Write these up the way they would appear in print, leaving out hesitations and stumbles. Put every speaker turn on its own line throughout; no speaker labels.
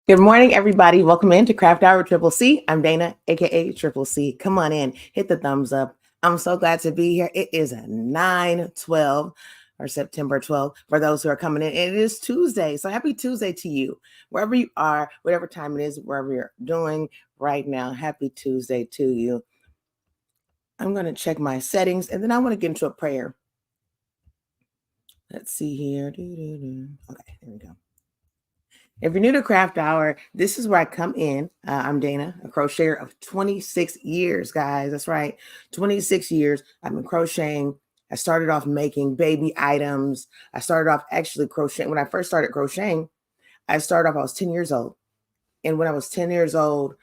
Good morning, everybody. Welcome in to Craft Hour Triple C. I'm Dana, aka Triple C. Come on in, hit the thumbs up. I'm so glad to be here. It is a 9/12 or September 12th for those who are coming in. It is Tuesday. So happy Tuesday to you. Wherever you are, whatever time it is, wherever you're doing right now, happy Tuesday to you. I'm going to check my settings and then I want to get into a prayer. Let's see here. Okay, there we go. If you're new to Craft Hour, this is where I come in. I'm Dana, a crocheter of 26 years, guys. That's right. 26 years. I've been crocheting. I started off making baby items. I started off actually crocheting. When I first started crocheting, I was 10 years old. And when I was 10 years old,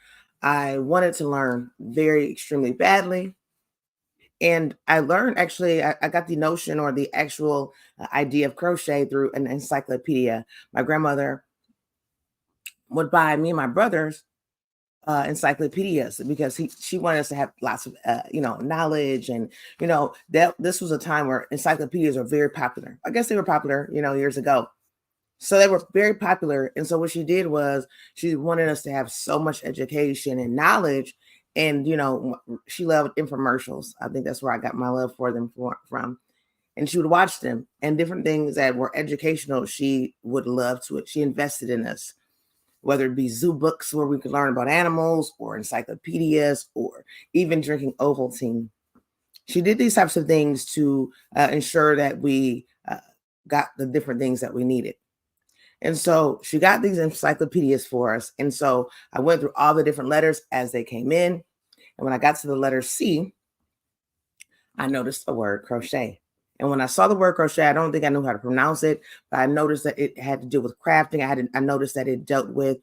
I wanted to learn very extremely badly. And I learned actually, I got the notion or the actual idea of crochet through an encyclopedia. My grandmother would buy me and my brothers encyclopedias because she wanted us to have lots of knowledge, and that this was a time where encyclopedias were very popular. I guess they were popular years ago, so they were very popular. And so what she did was she wanted us to have so much education and knowledge, and she loved infomercials. I think that's where I got my love for them from. And she would watch them, and different things that were educational she would love to it. She invested in us, whether it be zoo books where we could learn about animals, or encyclopedias, or even drinking Ovaltine. She did these types of things to ensure that we got the different things that we needed. And so she got these encyclopedias for us. And so I went through all the different letters as they came in. And when I got to the letter C, I noticed the word crochet. And when I saw the word crochet, I don't think I knew how to pronounce it, but I noticed that it had to do with crafting. I noticed that it dealt with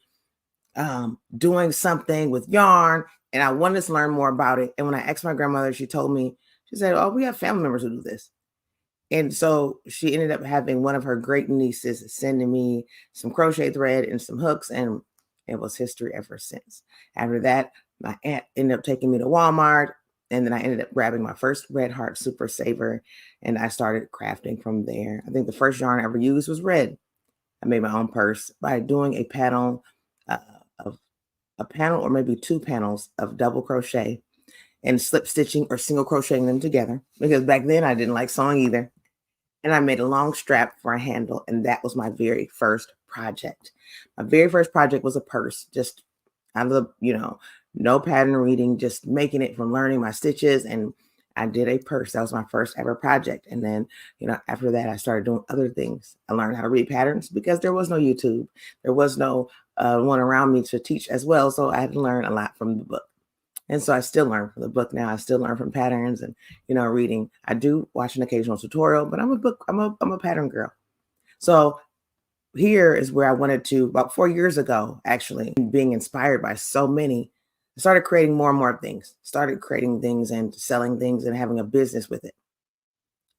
doing something with yarn, and I wanted to learn more about it. And when I asked my grandmother, she told me, she said, "Oh, we have family members who do this." And so she ended up having one of her great nieces sending me some crochet thread and some hooks, and it was history ever since. After that, my aunt ended up taking me to Walmart, and then I ended up grabbing my first Red Heart Super Saver, and I started crafting from there. I think the first yarn I ever used was red. I made my own purse by doing a panel of a panel or maybe two panels of double crochet and slip stitching or single crocheting them together, because back then I didn't like sewing either. And I made a long strap for a handle, and that was my very first project. My very first project was a purse, just out of no pattern reading, just making it from learning my stitches. And I did a purse. That was my first ever project. And then, after that, I started doing other things. I learned how to read patterns because there was no YouTube. There was no one around me to teach as well. So I had to learn a lot from the book. And so I still learn from the book now. I still learn from patterns and, reading. I do watch an occasional tutorial, but I'm a pattern girl. So here is where I wanted to, about 4 years ago, actually, being inspired by so many, I started creating more and more things, started creating things and selling things and having a business with it.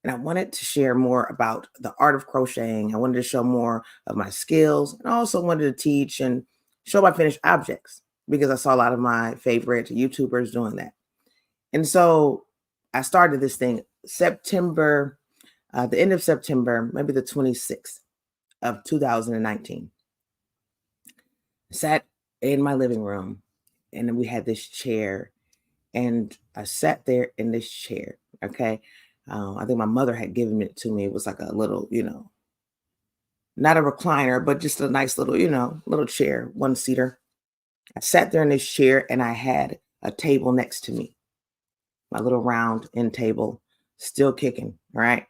And I wanted to share more about the art of crocheting. I wanted to show more of my skills, and I also wanted to teach and show my finished objects because I saw a lot of my favorite YouTubers doing that. And so I started this thing September, the end of September, maybe the 26th of 2019. Sat in my living room, and then we had this chair, and I sat there in this chair. Okay. I think my mother had given it to me. It was like a little, not a recliner, but just a nice little, little chair, one seater. I sat there in this chair, and I had a table next to me, my little round end table, still kicking, right?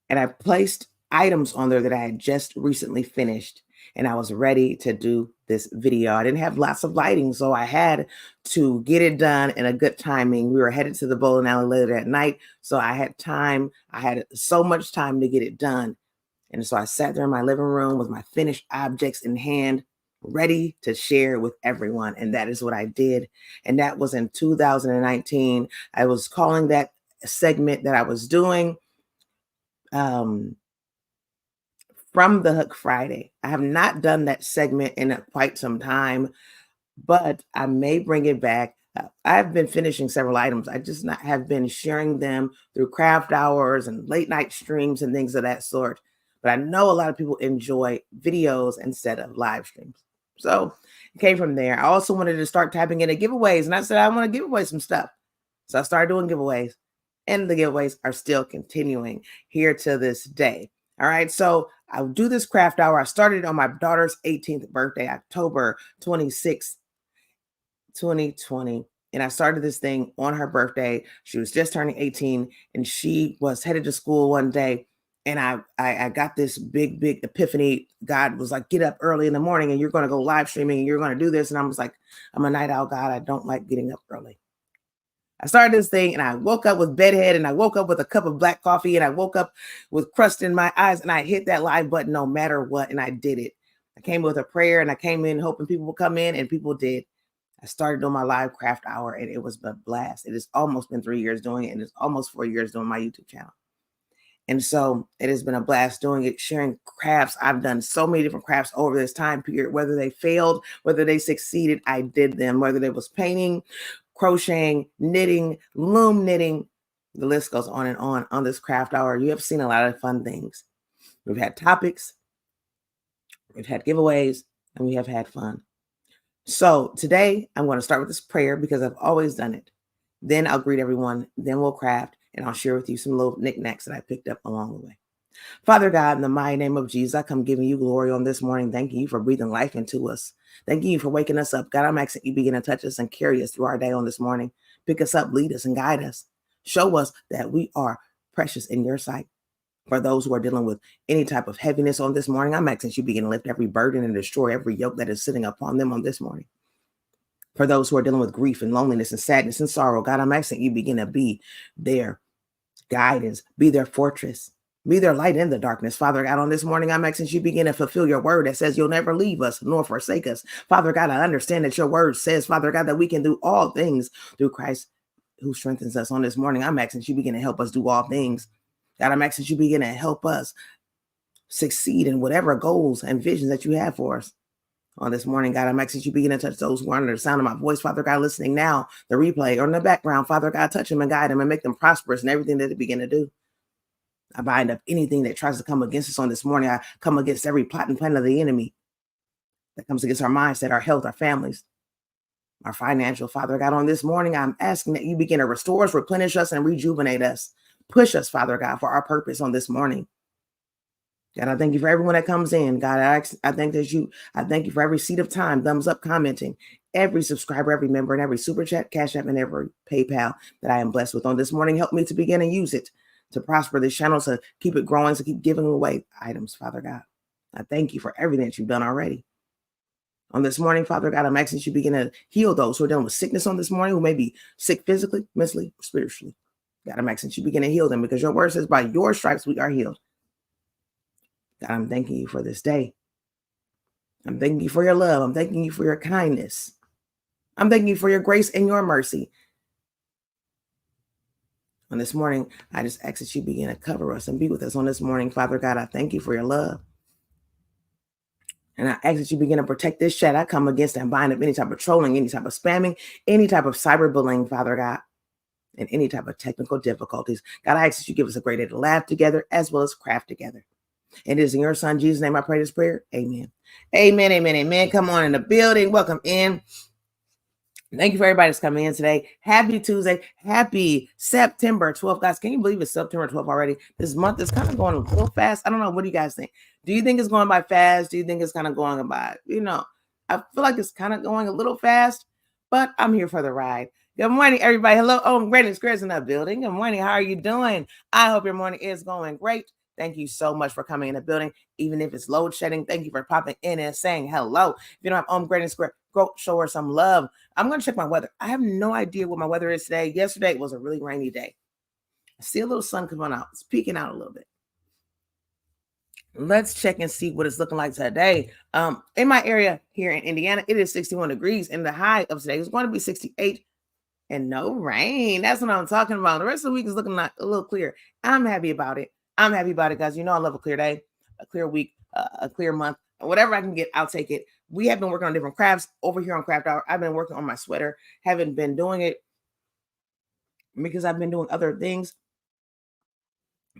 And I placed items on there that I had just recently finished, and I was ready to do this video. I didn't have lots of lighting, so I had to get it done in a good timing. We were headed to the bowling alley later that night, so I had time. I had so much time to get it done. And so I sat there in my living room with my finished objects in hand, ready to share with everyone. And that is what I did. And that was in 2019. I was calling that segment that I was doing from the Hook Friday. I have not done that segment in quite some time, but I may bring it back. I've been finishing several items. I just not have been sharing them through craft hours and late night streams and things of that sort. But I know a lot of people enjoy videos instead of live streams. So it came from there. I also wanted to start tapping into giveaways, and I said I want to give away some stuff. So I started doing giveaways, and the giveaways are still continuing here to this day. All right, so I'll do this craft hour. I started on my daughter's 18th birthday, October 26th, 2020. And I started this thing on her birthday. She was just turning 18, and she was headed to school one day. And I got this big epiphany. God was like, get up early in the morning and you're going to go live streaming and you're going to do this. And I was like, I'm a night owl, God. I don't like getting up early. I started this thing and I woke up with bedhead, and I woke up with a cup of black coffee, and I woke up with crust in my eyes, and I hit that live button no matter what. And I did it. I came with a prayer, and I came in hoping people would come in, and people did. I started doing my live craft hour, and it was a blast. It has almost been 3 years doing it, and it's almost 4 years doing my YouTube channel. And so it has been a blast doing it, sharing crafts. I've done so many different crafts over this time period, whether they failed, whether they succeeded, I did them, whether it was painting, crocheting, knitting, loom knitting, the list goes on and on this craft hour. You have seen a lot of fun things. We've had topics, we've had giveaways, and we have had fun. So today I'm going to start with this prayer because I've always done it. Then I'll greet everyone. Then we'll craft, and I'll share with you some little knickknacks that I picked up along the way. Father God, in the mighty name of Jesus, I come giving you glory on this morning. Thanking you for breathing life into us. Thanking you for waking us up. God, I'm asking you begin to touch us and carry us through our day on this morning. Pick us up, lead us, and guide us. Show us that we are precious in your sight. For those who are dealing with any type of heaviness on this morning, I'm asking you begin to lift every burden and destroy every yoke that is sitting upon them on this morning. For those who are dealing with grief and loneliness and sadness and sorrow, God, I'm asking you begin to be their guidance, be their fortress, be their light in the darkness. Father God, on this morning, I'm asking you begin to fulfill your word that says you'll never leave us nor forsake us. Father God, I understand that your word says, Father God, that we can do all things through Christ who strengthens us. On this morning, I'm asking you begin to help us do all things. God, I'm asking you begin to help us succeed in whatever goals and visions that you have for us. On this morning, God, I'm asking you begin to touch those who are under the sound of my voice, Father God, listening now, the replay or in the background. Father God, touch them and guide them and make them prosperous in everything that they begin to do. I bind up anything that tries to come against us on this morning. I come against every plot and plan of the enemy that comes against our mindset, our health, our families, our financial. Father God, on this morning, I'm asking that you begin to restore us, replenish us, and rejuvenate us. Push us, Father God, for our purpose on this morning. God, I thank you for everyone that comes in. God, I thank you for every seed of time, thumbs up, commenting, every subscriber, every member, and every super chat, cash app, and every PayPal that I am blessed with on this morning. Help me to begin and use it to prosper this channel, to keep it growing, to keep giving away items, Father God. I thank you for everything that you've done already. On this morning, Father God, I'm asking you begin to heal those who are dealing with sickness on this morning, who may be sick physically, mentally, or spiritually. God, I'm asking you begin to heal them because your word says by your stripes we are healed. God, I'm thanking you for this day. I'm thanking you for your love. I'm thanking you for your kindness. I'm thanking you for your grace and your mercy. On this morning, I just ask that you begin to cover us and be with us on this morning. Father God, I thank you for your love. And I ask that you begin to protect this chat. I come against and bind up any type of trolling, any type of spamming, any type of cyberbullying, Father God, and any type of technical difficulties. God, I ask that you give us a great day to laugh together as well as craft together. It is in your son, Jesus' name, I pray this prayer. Amen. Amen, amen, amen. Come on in the building. Welcome in. Thank you for everybody that's coming in today. Happy Tuesday. Happy September 12th. Guys, can you believe it's September 12th already? This month is kind of going a little fast. I don't know. What do you guys think? Do you think it's going by fast? Do you think it's kind of going by, I feel like it's kind of going a little fast, but I'm here for the ride. Good morning, everybody. Hello. Oh, Great Squares in the building. Good morning. How are you doing? I hope your morning is going great. Thank you so much for coming in the building. Even if it's load shedding, thank you for popping in and saying hello. If you don't have Great Square, go show her some love. I'm going to check my weather. I have no idea what my weather is today. Yesterday was a really rainy day. I see a little sun coming out. It's peeking out a little bit. Let's check and see what it's looking like today. In my area here in Indiana, it is 61 degrees, and the high of today is going to be 68 and no rain. That's what I'm talking about. The rest of the week is looking like a little clear. I'm happy about it. I'm happy about it, guys. You know I love a clear day, a clear week, a clear month. Whatever I can get, I'll take it. We have been working on different crafts over here on Craft Hour. I've been working on my sweater. Haven't been doing it because I've been doing other things.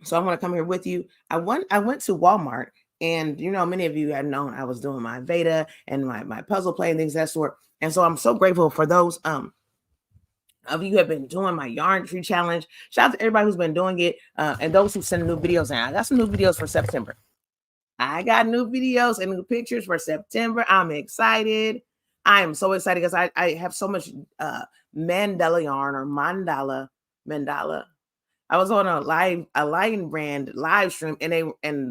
So I'm going to come here with you. I went to Walmart And you know, many of you had known I was doing my Veda and my puzzle play and things of that sort. And so I'm so grateful for those of you who have been doing my yarn tree challenge. Shout out to everybody who's been doing it, and those who send new videos. And I got some new videos for September. I got new videos and new pictures for September. I'm excited. I am so excited because I have so much mandala yarn or mandala. I was on a Lion Brand live stream, and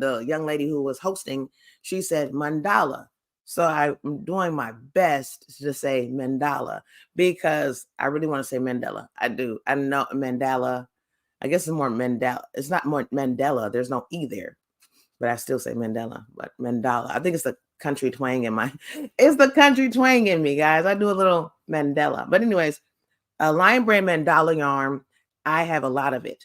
the young lady who was hosting, she said mandala. So I'm doing my best to say mandala because I really want to say Mandela. I do. I know Mandela. I guess it's more Mandela. It's not more Mandela. There's no E there, but I still say Mandela. But Mandala. I think it's the country twang in my. It's the country twang in me, guys. I do a little Mandela. But anyways, a Lion Brand mandala yarn. I have a lot of it.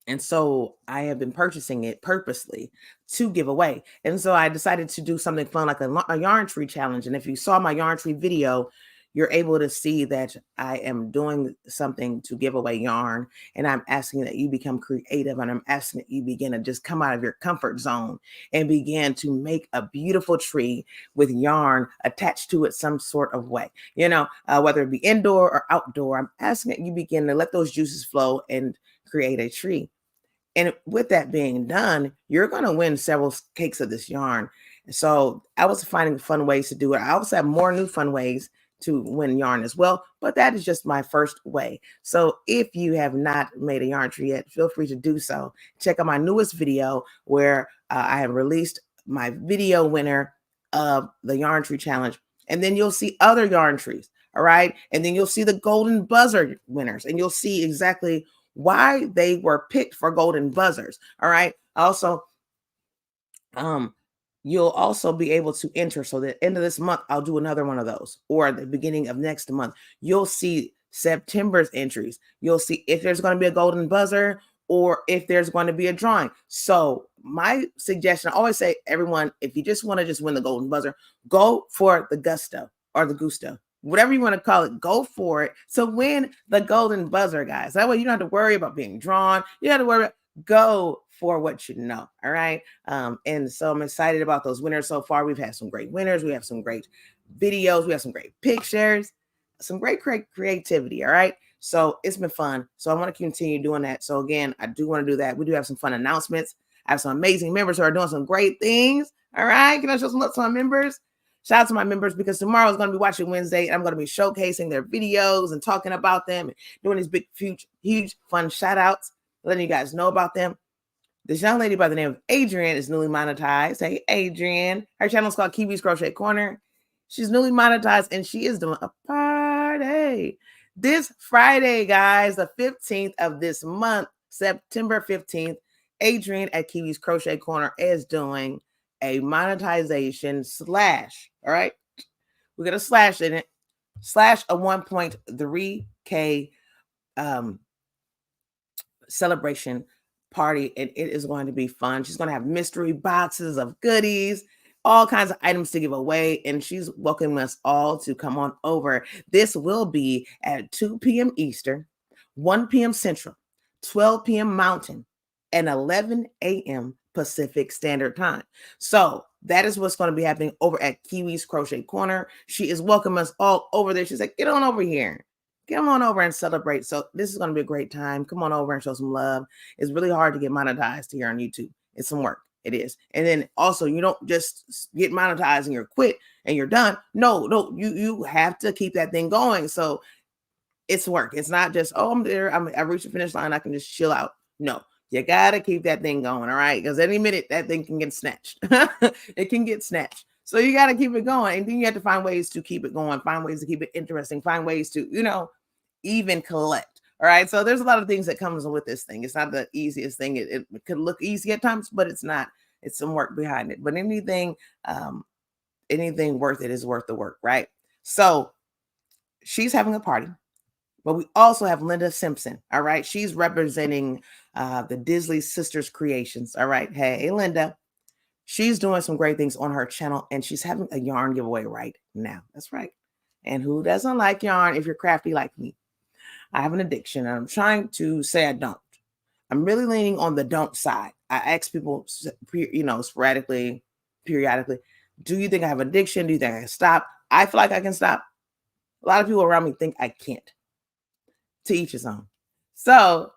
And so I have been purchasing it purposely to give away. And so I decided to do something fun like a yarn tree challenge. And if you saw my yarn tree video, you're able to see that I am doing something to give away yarn. And I'm asking that you become creative. And I'm asking that you begin to just come out of your comfort zone and begin to make a beautiful tree with yarn attached to it some sort of way. You know, whether it be indoor or outdoor, I'm asking that you begin to let those juices flow and create a tree. And with that being done, you're going to win several cakes of this yarn. So I was finding fun ways to do it. I also have more new fun ways to win yarn as well, but that is just my first way. So if you have not made a yarn tree yet, feel free to do so. Check out my newest video where I have released my video winner of the yarn tree challenge. And then you'll see other yarn trees. All right. And then you'll see the golden buzzer winners, and you'll see exactly why they were picked for golden buzzers. All right. Also, you'll also be able to enter. So the end of this month, I'll do another one of those, or at the beginning of next month, you'll see September's entries. You'll see if there's going to be a golden buzzer or if there's going to be a drawing. So my suggestion, I always say, everyone, if you just want to just win the golden buzzer, go for the gusto or the gusto. Whatever you want to call it, go for it to win the golden buzzer, guys. That way you don't have to worry about being drawn. You don't have to worry about, go for what you know. All right. And so I'm excited about those winners so far. We've had some great winners. We have some great videos. We have some great pictures, some great creativity. All right. So it's been fun. So I want to continue doing that. So again, I do want to do that. We do have some fun announcements. I have some amazing members who are doing some great things. All right. Can I show some love to my members? Shout out to my members, because tomorrow is going to be Watching Wednesday, and I'm going to be showcasing their videos and talking about them and doing these big, huge, fun shout outs, letting you guys know about them. This young lady by the name of Adrienne is newly monetized. Hey, Adrienne. Her channel is called Kiwi's Crochet Corner. She's newly monetized, and she is doing a party this Friday, guys, the 15th of this month, September 15th. Adrienne at Kiwi's Crochet Corner is doing a monetization slash, all right? We got a slash in it, slash a 1.3K celebration party, and it is going to be fun. She's going to have mystery boxes of goodies, all kinds of items to give away, and she's welcoming us all to come on over. This will be at 2 p.m. Eastern, 1 p.m. Central, 12 p.m. Mountain, and 11 a.m. Pacific Standard Time. So that is what's going to be happening over at Kiwi's Crochet Corner. She is welcoming us all over there. She's like, get on over here. Come on over and celebrate. So this is going to be a great time. Come on over and show some love. It's really hard to get monetized here on YouTube. It's some work. It is. And then also, you don't just get monetized and you're quit and you're done. No, you have to keep that thing going. So it's work. It's not just, oh, I'm there. I reached the finish line. I can just chill out. No. You got to keep that thing going, all right? Because any minute, that thing can get snatched. It can get snatched. So you got to keep it going. And then you have to find ways to keep it going, find ways to keep it interesting, find ways to, even collect, all right? So there's a lot of things that comes with this thing. It's not the easiest thing. It could look easy at times, but it's not. It's some work behind it. But anything worth it is worth the work, right? So she's having a party. But we also have Linda Simpson, all right? She's representing the Disley Sisters Creations, all right? Hey, Linda. She's doing some great things on her channel, and she's having a yarn giveaway right now. That's right. And who doesn't like yarn if you're crafty like me? I have an addiction, and I'm trying to say I don't. I'm really leaning on the don't side. I ask people, sporadically, periodically, do you think I have addiction? Do you think I can stop? I feel like I can stop. A lot of people around me think I can't. To each his own. So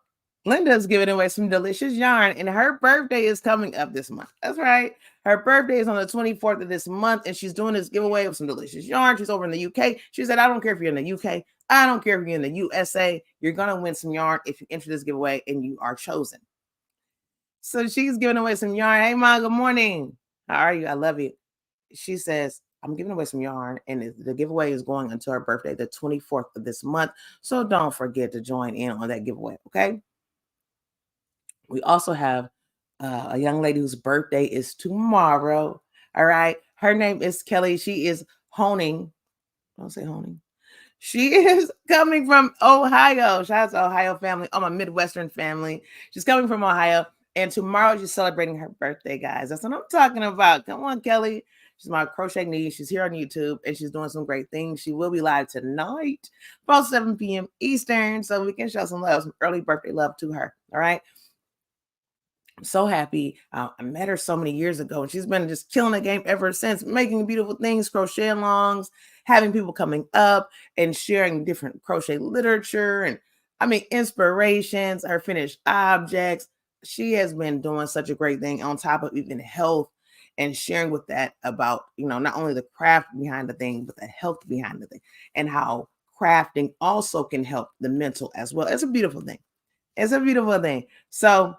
Linda's giving away some delicious yarn, and her birthday is coming up this month. That's right. Her birthday is on the 24th of this month, and she's doing this giveaway of some delicious yarn. She's over in the UK. She said, I don't care if you're in the UK. I don't care if you're in the USA. You're going to win some yarn if you enter this giveaway and you are chosen. So she's giving away some yarn. Hey, Ma, good morning. How are you? I love you. She says, I'm giving away some yarn, and the giveaway is going until her birthday, the 24th of this month. So don't forget to join in on that giveaway, okay? We also have a young lady whose birthday is tomorrow, all right? Her name is Kelly. She is honing. Don't say honing. She is coming from Ohio. Shout out to Ohio family, all my Midwestern family. She's coming from Ohio. And tomorrow she's celebrating her birthday, guys. That's what I'm talking about. Come on, Kelly. She's my crochet niece. She's here on YouTube and she's doing some great things. She will be live tonight, about 7 p.m. Eastern, so we can show some love, some early birthday love to her. All right. I'm so happy. I met her so many years ago, and she's been just killing the game ever since, making beautiful things, crochet alongs, having people coming up and sharing different crochet literature and inspirations, her finished objects. She has been doing such a great thing on top of even health and sharing with that about, not only the craft behind the thing, but the health behind the thing and how crafting also can help the mental as well. It's a beautiful thing. It's a beautiful thing. So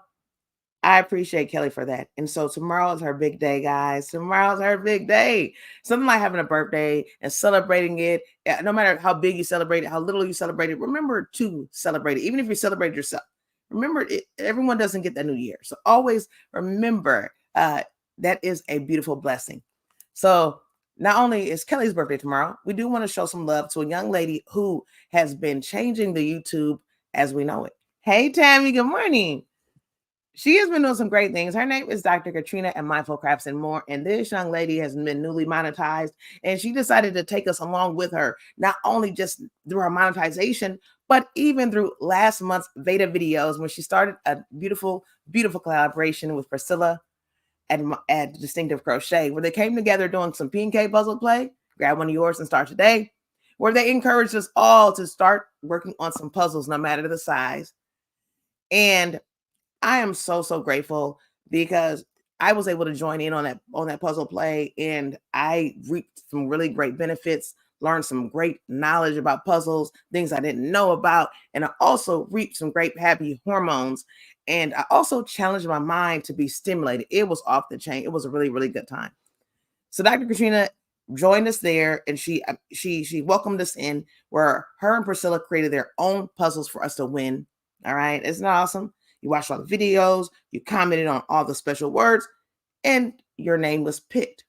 I appreciate Kelly for that. And so tomorrow is her big day, guys. Tomorrow's her big day. Something like having a birthday and celebrating it. No matter how big you celebrate it, how little you celebrate it, remember to celebrate it. Even if you celebrate yourself. Remember, everyone doesn't get that new year. So always remember that is a beautiful blessing. So not only is Kelly's birthday tomorrow, we do want to show some love to a young lady who has been changing the YouTube as we know it. Hey, Tammy, good morning. She has been doing some great things. Her name is Dr. Katrina and Mindful Crafts and More. And this young lady has been newly monetized. And she decided to take us along with her, not only just through her monetization, but even through last month's Veda videos when she started a beautiful, beautiful collaboration with Priscilla at Distinctive Crochet, where they came together doing some P&K puzzle play. Grab one of yours and start today. Where they encouraged us all to start working on some puzzles, no matter the size. And I am so grateful because I was able to join in on that puzzle play, and I reaped some really great benefits, learned some great knowledge about puzzles, things I didn't know about, and I also reaped some great happy hormones. And I also challenged my mind to be stimulated. It was off the chain. It was a really, really good time. So Dr. Katrina joined us there, and she welcomed us in, where her and Priscilla created their own puzzles for us to win. All right, isn't that awesome? You watched all the videos, you commented on all the special words, and your name was picked.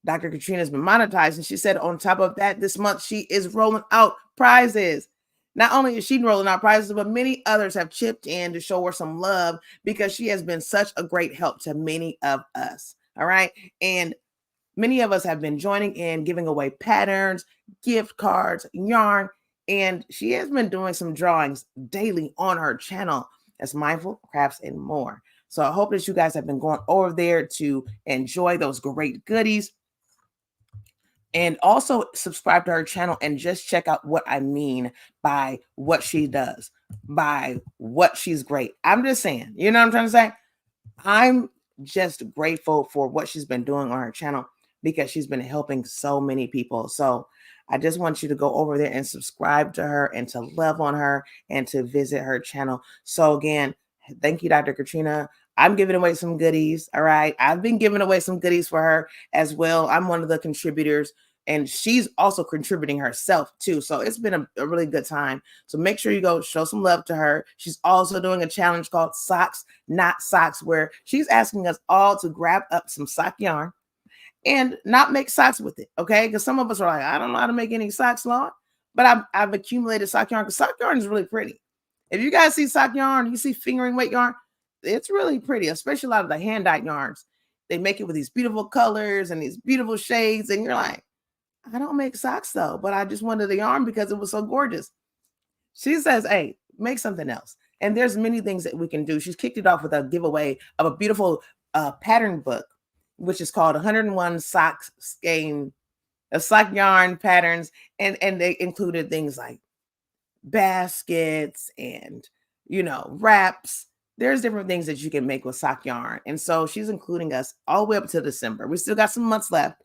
Dr. Katrina's been monetized, and she said on top of that, this month she is rolling out prizes. Not only is she rolling out prizes, but many others have chipped in to show her some love because she has been such a great help to many of us. All right. And many of us have been joining in, giving away patterns, gift cards, yarn, and she has been doing some drawings daily on her channel. That's Mindful Crafts and More. So I hope that you guys have been going over there to enjoy those great goodies. And also subscribe to her channel and just check out what I mean by what she does, by what she's great. I'm just saying, you know what I'm trying to say? I'm just grateful for what she's been doing on her channel because she's been helping so many people. So I just want you to go over there and subscribe to her and to love on her and to visit her channel. So again, thank you, Dr. Katrina. I'm giving away some goodies. All right. I've been giving away some goodies for her as well. I'm one of the contributors, and she's also contributing herself too. So it's been a really good time. So make sure you go show some love to her. She's also doing a challenge called Socks, Not Socks, where she's asking us all to grab up some sock yarn and not make socks with it, okay? Because some of us are like, I don't know how to make any socks, Lord. But I've accumulated sock yarn because sock yarn is really pretty. If you guys see sock yarn, you see fingering weight yarn, it's really pretty, especially a lot of the hand-dyed yarns. They make it with these beautiful colors and these beautiful shades, and you're like, I don't make socks though, but I just wanted the yarn because it was so gorgeous. She says, hey, make something else. And there's many things that we can do. She's kicked it off with a giveaway of a beautiful pattern book, which is called 101 Socks Game of Sock Yarn Patterns. And they included things like baskets and, wraps. There's different things that you can make with sock yarn. And so she's including us all the way up to December. We still got some months left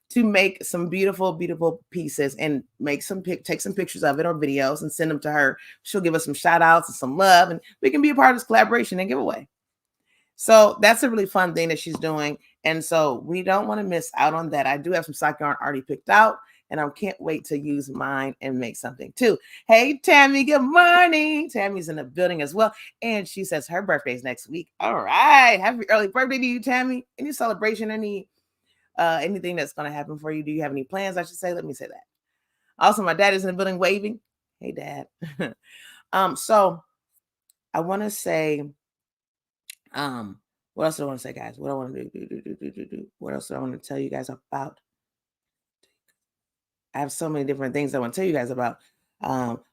to make some beautiful, beautiful pieces and take some pictures of it or videos and send them to her. She'll give us some shout outs and some love, and we can be a part of this collaboration and giveaway. So that's a really fun thing that she's doing. And so we don't want to miss out on that. I do have some sock yarn already picked out, and I can't wait to use mine and make something too. Hey, Tammy, good morning. Tammy's in the building as well. And she says her birthday's next week. All right. Happy early birthday to you, Tammy. Any celebration, anything that's going to happen for you? Do you have any plans? I should say, let me say that. Also, my dad is in the building waving. Hey, Dad. So I want to say, what else do I want to say, guys? What I want to do? What else do I want to tell you guys about? I have so many different things I want to tell you guys about.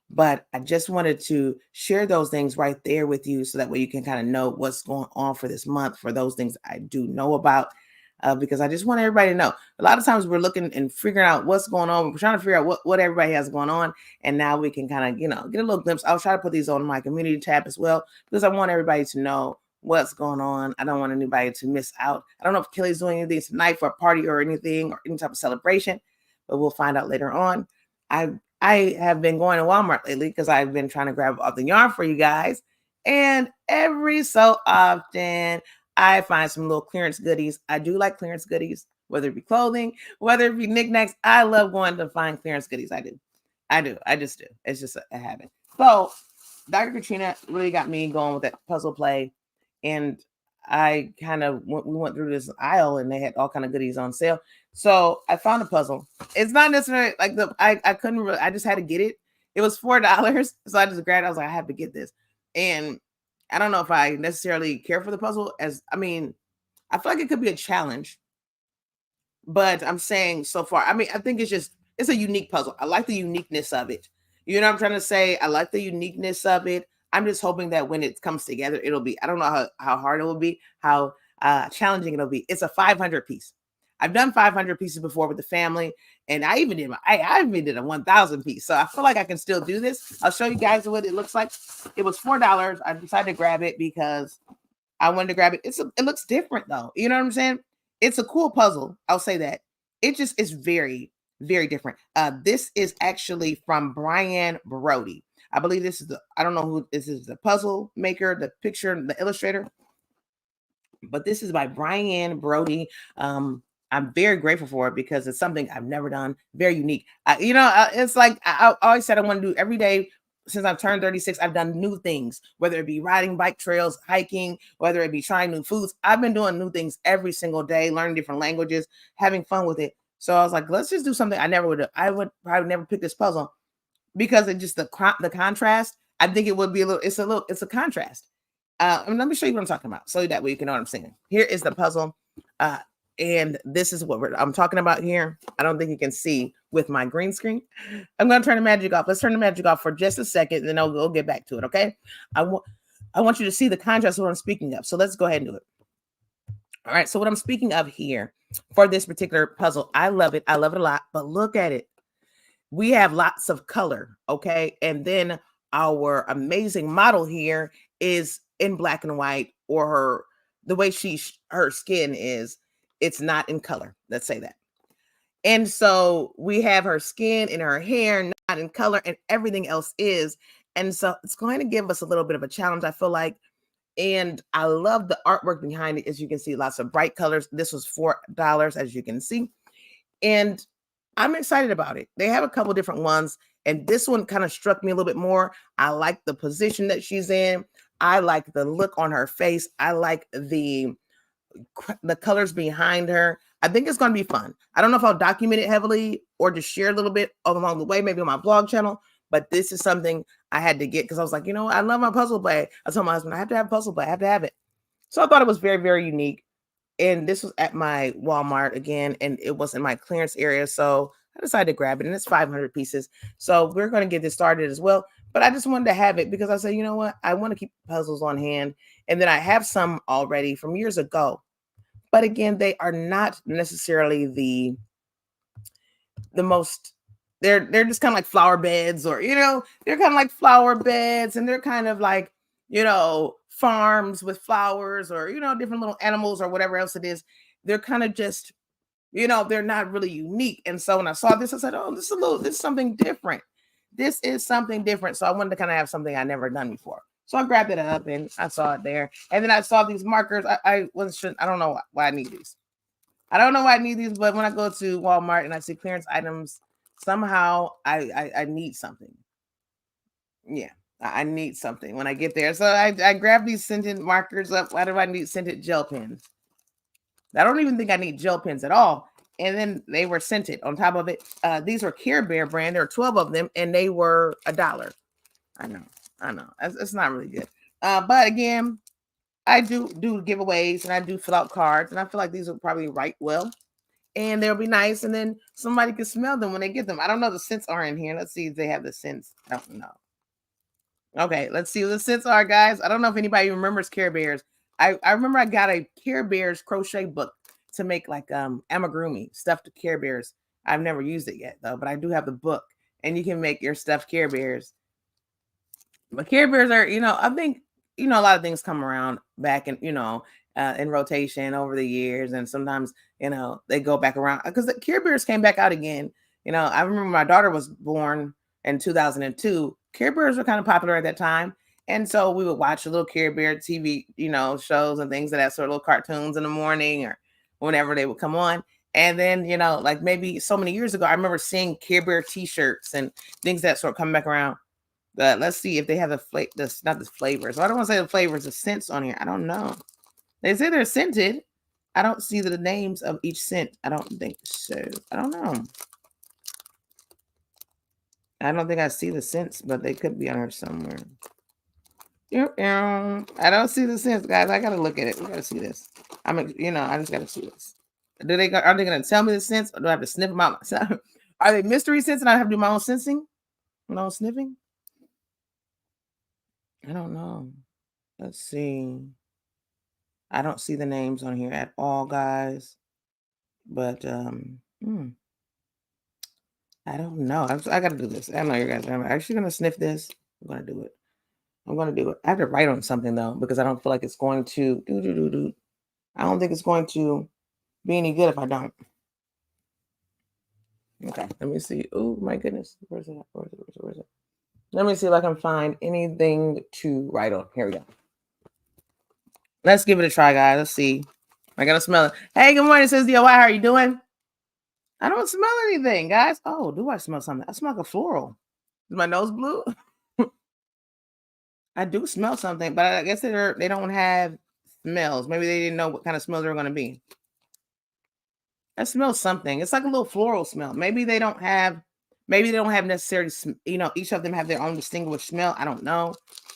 But I just wanted to share those things right there with you so that way you can kind of know what's going on for this month, for those things I do know about, because I just want everybody to know. A lot of times we're looking and figuring out what's going on. We're trying to figure out what everybody has going on. And now we can kind of, get a little glimpse. I'll try to put these on my community tab as well, because I want everybody to know what's going on. I don't want anybody to miss out. I don't know if Kelly's doing anything tonight for a party or anything or any type of celebration, but we'll find out later on. I have been going to Walmart lately because I've been trying to grab all the yarn for you guys. And every so often, I find some little clearance goodies. I do like clearance goodies, whether it be clothing, whether it be knickknacks. I love going to find clearance goodies. I do. I just do. It's just a habit. So Dr. Katrina really got me going with that puzzle play. And I we went through this aisle and they had all kind of goodies on sale. So I found a puzzle. It's not necessarily like I couldn't really, I just had to get it. It was $4. So I just grabbed it. I was like, I have to get this. And I don't know if I necessarily care for the puzzle I feel like it could be a challenge, but I'm saying so far, I think it's a unique puzzle. I like the uniqueness of it. You know what I'm trying to say? I like the uniqueness of it. I'm just hoping that when it comes together, it'll be, I don't know how hard it will be, how challenging it'll be. It's a 500 piece. I've done 500 pieces before with the family, and I even did a 1,000 piece. So I feel like I can still do this. I'll show you guys what it looks like. It was $4. I decided to grab it because I wanted to grab it. It looks different though. You know what I'm saying? It's a cool puzzle. I'll say that. It just is very, very different. This is actually from Brian Brody. I believe this is I don't know who this is, the puzzle maker, the picture, the illustrator, but this is by Brian Brody. I'm very grateful for it because it's something I've never done, very unique. It's like I always said I want to do every day since I've turned 36. I've done new things, whether it be riding bike trails, hiking, whether it be trying new foods. I've been doing new things every single day, learning different languages, having fun with it. So I was like, let's just do something I would probably never pick this puzzle because it just the contrast. I think it would be it's a contrast. Let me show you what I'm talking about so that way you can know what I'm saying. Here is the puzzle. And this is what I'm talking about here. I don't think you can see with my green screen. I'm going to turn the magic off. Let's turn the magic off for just a second, and then we'll get back to it, okay? I want you to see the contrast of what I'm speaking of. So let's go ahead and do it. All right, so what I'm speaking of here for this particular puzzle, I love it. I love it a lot, but look at it. We have lots of color, okay? And then our amazing model here is in black and white, or the way her skin is, it's not in color. Let's say that. And so we have her skin and her hair not in color, and everything else is. And so it's going to give us a little bit of a challenge, I feel like. And I love the artwork behind it. As you can see, lots of bright colors. This was $4, as you can see. And I'm excited about it. They have a couple different ones, and this one kind of struck me a little bit more. I like the position that she's in. I like the look on her face. I like the colors behind her. I think it's going to be fun. I don't know if I'll document it heavily or just share a little bit along the way, maybe on my vlog channel, but this is something I had to get because I was like, I love my puzzle play. I told my husband, I have to have a puzzle play. I have to have it. So I thought it was very, very unique. And this was at my Walmart again, and it was in my clearance area. So I decided to grab it, and it's 500 pieces. So we're going to get this started as well. but I just wanted to have it because I said, you know what? I want to keep puzzles on hand. And then I have some already from years ago. But again, they are not necessarily the most, they're just kind of like flower beds, or they're kind of like flower beds, and they're kind of like farms with flowers, or different little animals or whatever else it is. They're kind of just they're not really unique. And so when I saw this, I said, oh, this is something different. This is something different. So I wanted to kind of have something I never done before. So I grabbed it up and I saw it there. And then I saw these markers. I don't know why I need these. I don't know why I need these, but when I go to Walmart and I see clearance items, somehow I need something. Yeah, I need something when I get there. So I grab these scented markers up. Why do I need scented gel pens? I don't even think I need gel pens at all. And then they were scented on top of it. These were Care Bear brand. There were 12 of them, and they were $1. I know. It's not really good. But again, I do giveaways, and I do fill out cards, and I feel like these will probably write well, and they'll be nice, and then somebody can smell them when they get them. I don't know, the scents are in here. Let's see if they have the scents. I don't know. Okay, let's see what the scents are, guys. I don't know if anybody remembers Care Bears. I remember I got a Care Bears crochet book to make like amigurumi, stuffed Care Bears. I've never used it yet though, but I do have the book, and you can make your stuffed Care Bears. But Care Bears are, I think, a lot of things come around back in rotation over the years, and sometimes they go back around because the Care Bears came back out again. I remember my daughter was born in 2002. Care Bears were kind of popular at that time. And so we would watch a little Care Bear TV, shows and things of that sort, little cartoons in the morning or whenever they would come on. And then, like maybe so many years ago, I remember seeing Care Bear t-shirts and things of that sort come back around. But let's see if they have not the flavors. So I don't want to say the flavors, the scents on here. I don't know. They say they're scented. I don't see the names of each scent. I don't think so. I don't know. I don't think I see the scents, but they could be on here somewhere. I don't see the scents, guys. I gotta look at it. We gotta see this. I just gotta see this. Are they gonna tell me the scents, or do I have to sniff them out myself? Are they mystery scents and I have to do my own sensing? My own sniffing? I don't know. Let's see. I don't see the names on here at all, guys. But I don't know. I gotta do this. I know you guys are actually gonna sniff this. I'm gonna do it. I have to write on something though, because I don't feel like it's going to I don't think it's going to be any good if I don't. Okay, let me see. Oh my goodness. Where's it? Where's it? Let me see if I can find anything to write on. Here we go. Let's give it a try, guys. Let's see. I gotta smell it. Hey, good morning, says DIY. How are you doing? I don't smell anything, guys. Oh, do I smell something? I smell like a floral. Is my nose blue? I do smell something, but I guess they don't have smells. Maybe they didn't know what kind of smells they were going to be. I smell something. It's like a little floral smell. Maybe they don't have necessarily, each of them have their own distinguished smell. I don't know.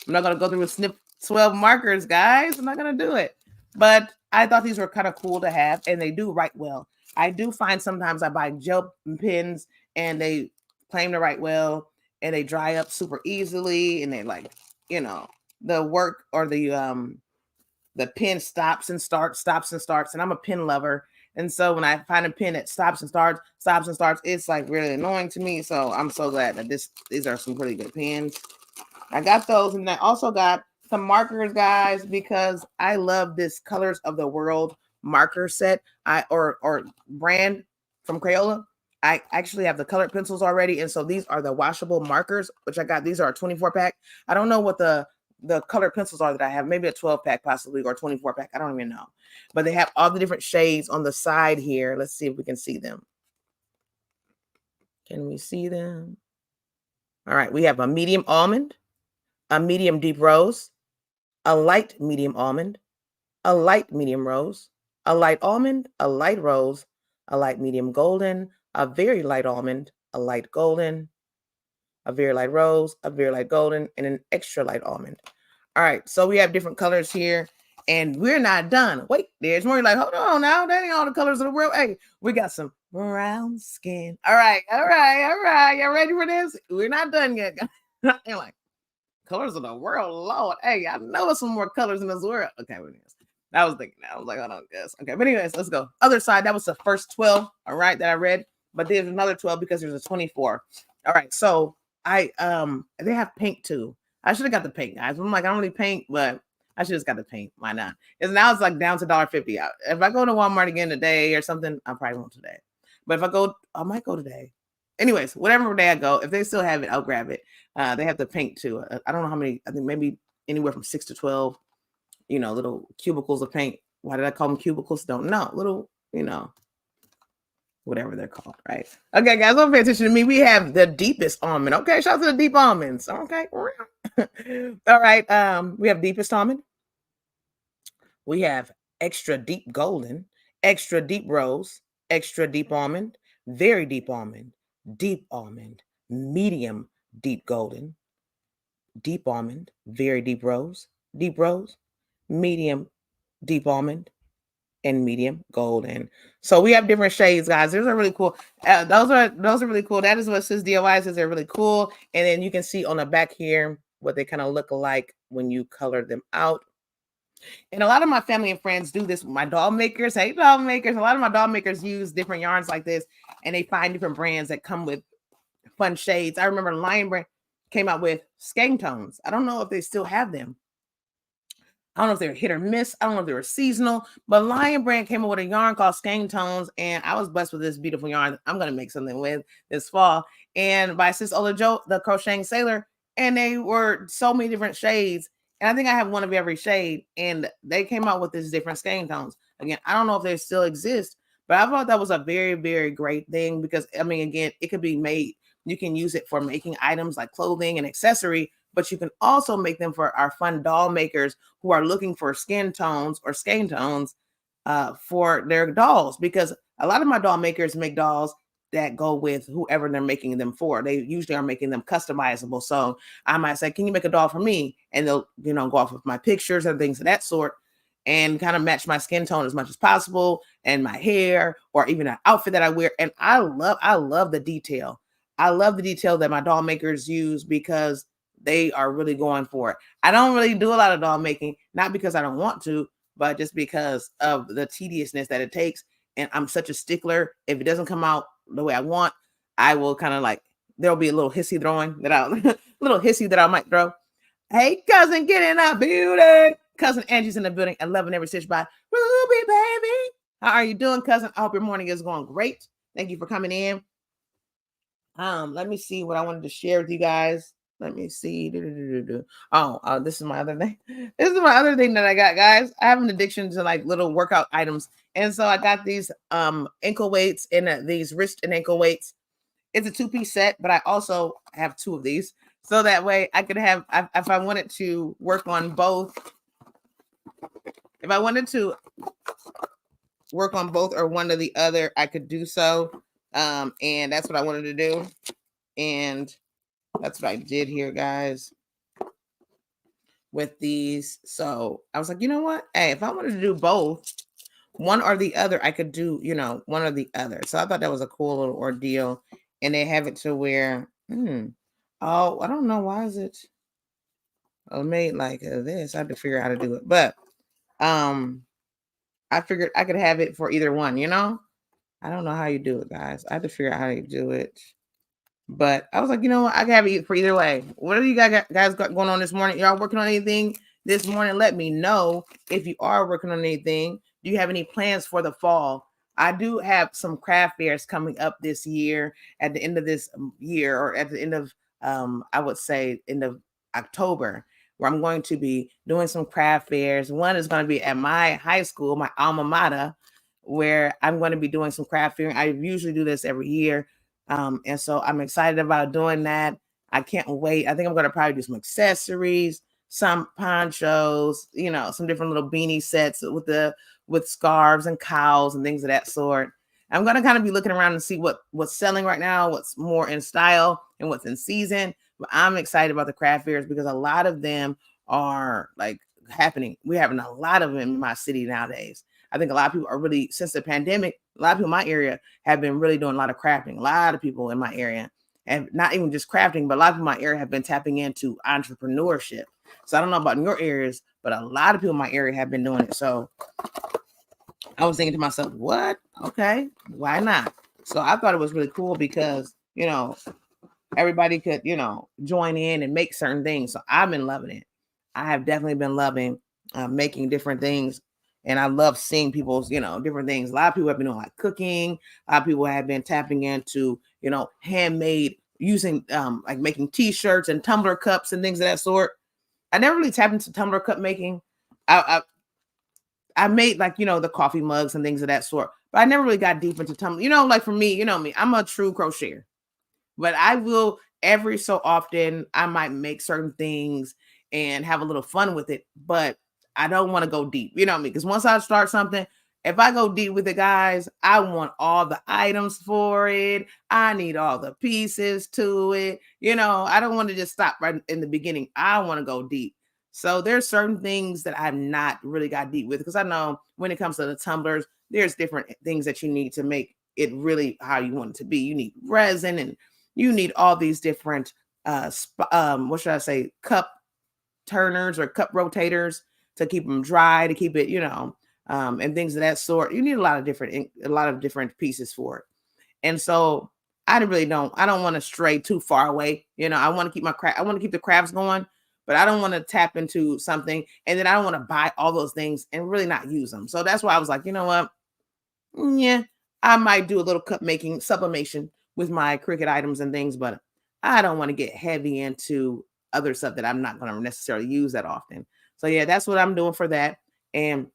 I'm not going to go through and sniff 12 markers, guys. I'm not going to do it. But I thought these were kind of cool to have, and they do write well. I do find sometimes I buy gel pens, and they claim to write well, and they dry up super easily, and they the work or the pen stops and starts, and I'm a pen lover. And so when I find a pen that stops and starts, it's like really annoying to me. So I'm so glad that these are some pretty good pens. I got those, and I also got some markers, guys, because I love this Colors of the World marker set or brand from Crayola. I actually have the colored pencils already, and so these are the washable markers, which I got. These are a 24-pack. I don't know what the colored pencils are that I have. Maybe a 12-pack possibly, or 24-pack. I don't even know. But they have all the different shades on the side here. Let's see if we can see them. Can we see them? All right, we have a medium almond, a medium deep rose, a light medium almond, a light medium rose, a light almond, a light rose, a light medium golden, a very light almond, a light golden, a very light rose, a very light golden, and an extra light almond. All right, so we have different colors here, and we're not done. Wait, there's more. You're like, hold on now, that ain't all the colors of the world. Hey, we got some brown skin. All right. Y'all ready for this? We're not done yet. Like, Colors of the world, Lord. Hey, I know there's some more colors in this world. Okay, what it is. I was thinking that. I was like, hold on, guys. Okay, but anyways, let's go. Other side, that was the first 12, all right, that I read. But there's another 12 because there's a 24. All right, so they have pink too. I should have got the pink, guys. I'm like, I don't really paint, but I should have got the pink. Why not? Because now it's like down to $1.50. If I go to Walmart again today or something, I probably won't today. But if I go, I might go today. Anyways, whatever day I go, if they still have it, I'll grab it. They have the pink too. I don't know how many. I think maybe anywhere from 6 to 12. Little cubicles of paint. Why did I call them cubicles? Don't know. Little, whatever they're called, right? Okay, guys, don't pay attention to me. We have the deepest almond. Okay, shout out to the deep almonds. Okay, all right. We have deepest almond. We have extra deep golden, extra deep rose, extra deep almond, very deep almond, medium deep golden, deep almond, very deep rose, medium deep almond, and medium golden. So we have different shades, guys. Those are really cool. Those are really cool. That is what Sis DIY says. They're really cool. And then you can see on the back here what they kind of look like when you color them out. And a lot of my family and friends do this with my doll makers. Hey, doll makers. A lot of my doll makers use different yarns like this, and they find different brands that come with fun shades. I remember Lion Brand came out with skin tones. I don't know if they still have them. I don't know if they were hit or miss. I don't know if they were seasonal, but Lion Brand came up with a yarn called Skein Tones, and I was blessed with this beautiful yarn. I'm going to make something with this fall. And by Sis Ola Jo, the Crocheting Sailor, and they were so many different shades. And I think I have one of every shade, and they came out with these different Skein Tones. Again, I don't know if they still exist, but I thought that was a very, very great thing because, I mean, again, it could be made. You can use it for making items like clothing and accessory, but you can also make them for our fun doll makers who are looking for skin tones or skein tones for their dolls, because a lot of my doll makers make dolls that go with whoever they're making them for. They usually are making them customizable. So I might say, can you make a doll for me? And they'll, go off with my pictures and things of that sort and kind of match my skin tone as much as possible and my hair or even an outfit that I wear. And I love the detail. I love the detail that my doll makers use because they are really going for it. I don't really do a lot of doll making, not because I don't want to, but just because of the tediousness that it takes. And I'm such a stickler. If it doesn't come out the way I want, I will kind of like, there'll be a little hissy throwing that I might throw. Hey, cousin, get in the building. Cousin Angie's in the building and loving every stitch by Ruby, baby. How are you doing, cousin? I hope your morning is going great. Thank you for coming in. Let me see what I wanted to share with you guys. Let me see. Oh, this is my other thing. This is my other thing that I got, guys. I have an addiction to like little workout items. And so I got these ankle weights and these wrist and ankle weights. It's a 2-piece set, but I also have 2 of these. So that way I could have, if I wanted to work on both, or one or the other, I could do so. And that's what I wanted to do. And that's what I did here, guys, with these. So I was like, you know what? Hey, if I wanted to do both, one or the other, I could do, one or the other. So I thought that was a cool little ordeal. And they have it to where, oh, I don't know. Why is it made like this? I have to figure out how to do it. But I figured I could have it for either one, I don't know how you do it, guys. I have to figure out how you do it. But I was like, you know what? I can have it for either way. What do you guys got going on this morning? Y'all working on anything this morning? Let me know if you are working on anything. Do you have any plans for the fall? I do have some craft fairs coming up this year at the end of this year, or at the end of, I would say, end of October, where I'm going to be doing some craft fairs. One is going to be at my high school, my alma mater, where I'm going to be doing some craft fairing. I usually do this every year. And so I'm excited about doing that. I can't wait. I think I'm going to probably do some accessories, some ponchos, some different little beanie sets with scarves and cowls and things of that sort. I'm going to kind of be looking around and see what's selling right now, what's more in style and what's in season. But I'm excited about the craft fairs because a lot of them are like happening. We're having a lot of them in my city nowadays. I think a lot of people are really, since the pandemic, a lot of people in my area have been really doing a lot of crafting. A lot of people in my area and not even just crafting, but a lot of people in my area have been tapping into entrepreneurship. So I don't know about in your areas, but a lot of people in my area have been doing it. So I was thinking to myself, what? Okay, why not? So I thought it was really cool because, everybody could, join in and make certain things. So I've been loving it. I have definitely been loving making different things. And I love seeing people's, different things. A lot of people have been doing like cooking. A lot of people have been tapping into, handmade, using like making t-shirts and tumbler cups and things of that sort. I never really tapped into tumbler cup making. I made like, the coffee mugs and things of that sort, but I never really got deep into tumbler. Like for me, me, I'm a true crocheter. But I will every so often, I might make certain things and have a little fun with it, but I don't want to go deep. You know what I mean? Because once I start something, if I go deep with it, guys, I want all the items for it. I need all the pieces to it. I don't want to just stop right in the beginning. I want to go deep. So there's certain things that I've not really got deep with because I know when it comes to the tumblers, there's different things that you need to make it really how you want it to be. You need resin and you need all these different what should I say, cup turners or cup rotators to keep them dry, to keep it, and things of that sort. You need a lot of different pieces for it. And so I don't want to stray too far away. I want to keep I want to keep the crafts going, but I don't want to tap into something and then I don't want to buy all those things and really not use them. So that's why I was like, you know what? Yeah, I might do a little cup making sublimation with my Cricut items and things, but I don't want to get heavy into other stuff that I'm not going to necessarily use that often. So yeah, that's what I'm doing for that. And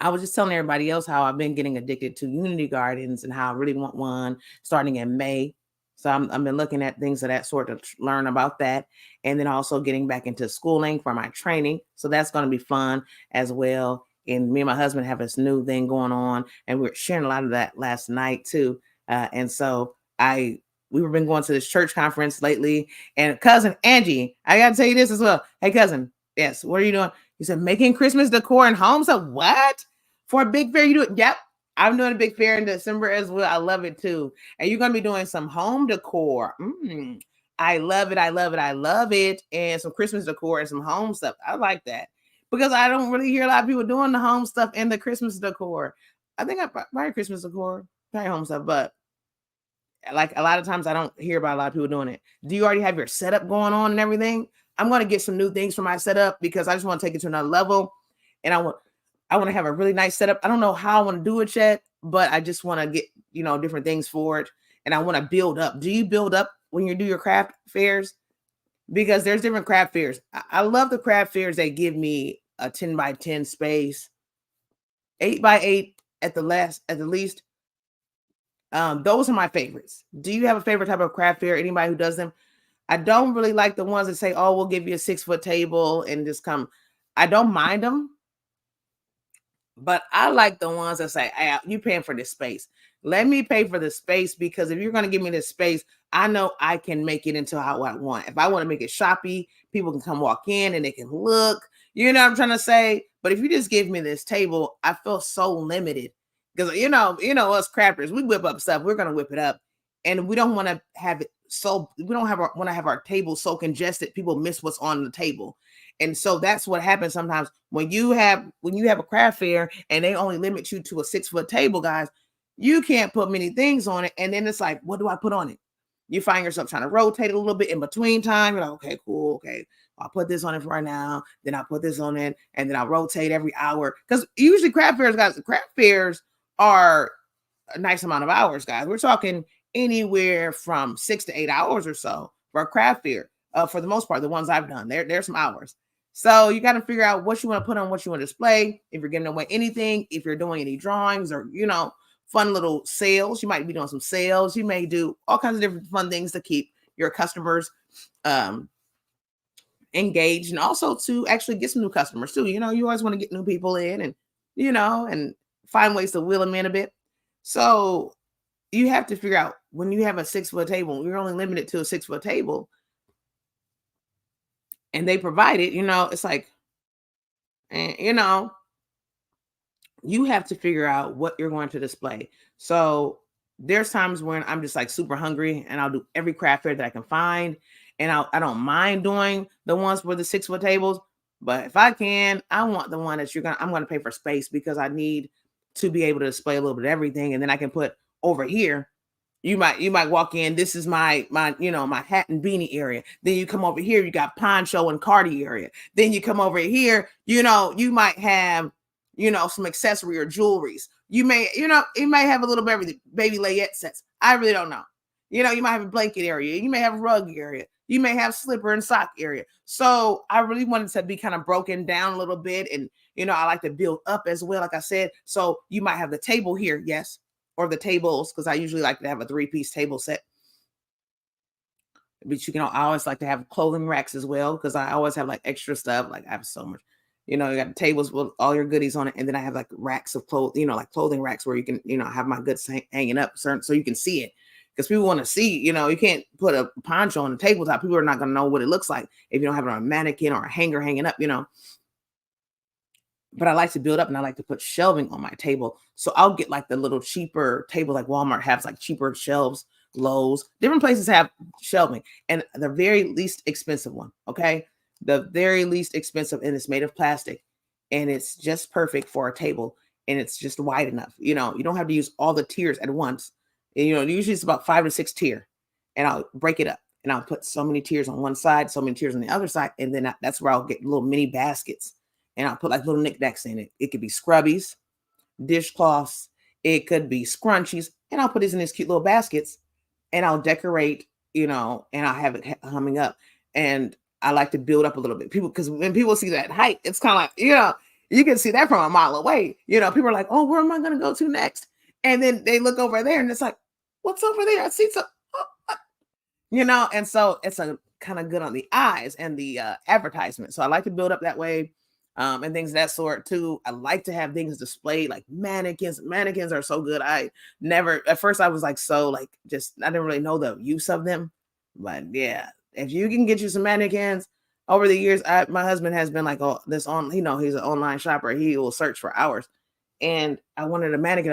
I was just telling everybody else how I've been getting addicted to Unity Gardens and how I really want one starting in May. So I've been looking at things of that sort to learn about that. And then also getting back into schooling for my training. So that's going to be fun as well. And me and my husband have this new thing going on. And we were sharing a lot of that last night too. And so we've been going to this church conference lately. And cousin Angie, I got to tell you this as well. Hey, cousin, yes, what are you doing? He said, making Christmas decor in homes. So what? For a big fair, you do it? Yep. I'm doing a big fair in December as well. I love it too. And you're going to be doing some home decor. I love it. I love it. I love it. And some Christmas decor and some home stuff. I like that because I don't really hear a lot of people doing the home stuff and the Christmas decor. I think I buy Christmas decor, buy home stuff, but like a lot of times I don't hear about a lot of people doing it. Do you already have your setup going on and everything? I'm going to get some new things for my setup because I just want to take it to another level. And I want to have a really nice setup. I don't know how I want to do it yet, but I just want to get, different things for it. And I want to build up. Do you build up when you do your craft fairs? Because there's different craft fairs. I love the craft fairs that give me a 10 by 10 space, 8 by 8 at the least. Those are my favorites. Do you have a favorite type of craft fair? Anybody who does them? I don't really like the ones that say, oh, we'll give you a 6-foot table and just come. I don't mind them, but I like the ones that say, hey, you paying for this space. Let me pay for the space because if you're going to give me this space, I know I can make it into how I want. If I want to make it shoppy, people can come walk in and they can look. You know what I'm trying to say? But if you just give me this table, I feel so limited because us crafters, we whip up stuff. We're going to whip it up, and we don't want to have it so. We don't want to have our table so congested people miss what's on the table. And so that's what happens sometimes when you have a craft fair and they only limit you to a 6-foot table, guys. You can't put many things on it, and then it's like, what do I put on it? You find yourself trying to rotate a little bit in between time. You're like, okay, cool, okay. I'll put this on it for right now. Then I'll put this on it, and then I'll rotate every hour. Because usually craft fairs are a nice amount of hours, guys. We're talking anywhere from 6 to 8 hours or so for a craft fair. For the most part, the ones I've done, there's some hours. So you got to figure out what you want to put on, what you want to display. If you're giving away anything, if you're doing any drawings or, fun little sales, you might be doing some sales. You may do all kinds of different fun things to keep your customers engaged and also to actually get some new customers too. You always want to get new people in and, and find ways to wheel them in a bit. So you have to figure out when you have a 6-foot table, you're only limited to a 6-foot table and they provide it, it's like, you have to figure out what you're going to display. So there's times when I'm just like super hungry and I'll do every craft fair that I can find. And I don't mind doing the ones with the 6-foot tables, but if I can, I want the one that I'm gonna pay for space because I need to be able to display a little bit of everything. And then I can put over here. You might walk in. This is my hat and beanie area. Then you come over here, you got poncho and cardi area. Then you come over here, you might have some accessory or jewelries. You may have a little bit of baby layette sets. I really don't know. You might have a blanket area. You may have a rug area. You may have slipper and sock area. So I really wanted to be kind of broken down a little bit. And, I like to build up as well, like I said. So you might have the table here, yes, or the tables, because I usually like to have a 3-piece table set. But I always like to have clothing racks as well, because I always have like extra stuff. Like I have so much. You got the tables with all your goodies on it, and then I have like racks of clothes, like clothing racks where you can, have my goods hanging up, so you can see it. Because people want to see, you can't put a poncho on the tabletop. People are not going to know what it looks like if you don't have it on a mannequin or a hanger hanging up, But I like to build up, and I like to put shelving on my table. So I'll get like the little cheaper table, like Walmart has like cheaper shelves, Lowe's, different places have shelving, and the very least expensive one. Okay. The very least expensive, and it's made of plastic, and it's just perfect for a table, and it's just wide enough. You don't have to use all the tiers at once. And, usually it's about 5 to 6 tier, and I'll break it up, and I'll put so many tiers on one side, so many tiers on the other side. And then that's where I'll get little mini baskets, and I'll put like little knickknacks in it. It could be scrubbies, dishcloths, it could be scrunchies, and I'll put these in these cute little baskets, and I'll decorate, and I'll have it humming up. And I like to build up a little bit. Because when people see that height, it's kind of like, you can see that from a mile away. People are like, oh, where am I going to go to next? And then they look over there, and it's like, what's over there? I see some, and so it's a kind of good on the eyes and the advertisement. So I like to build up that way. And things of that sort too. I like to have things displayed like mannequins. Mannequins are so good. At first I was like, I didn't really know the use of them, but yeah, if you can get you some mannequins over the years, my husband has been like, oh, he's an online shopper. He will search for hours. And I wanted a mannequin.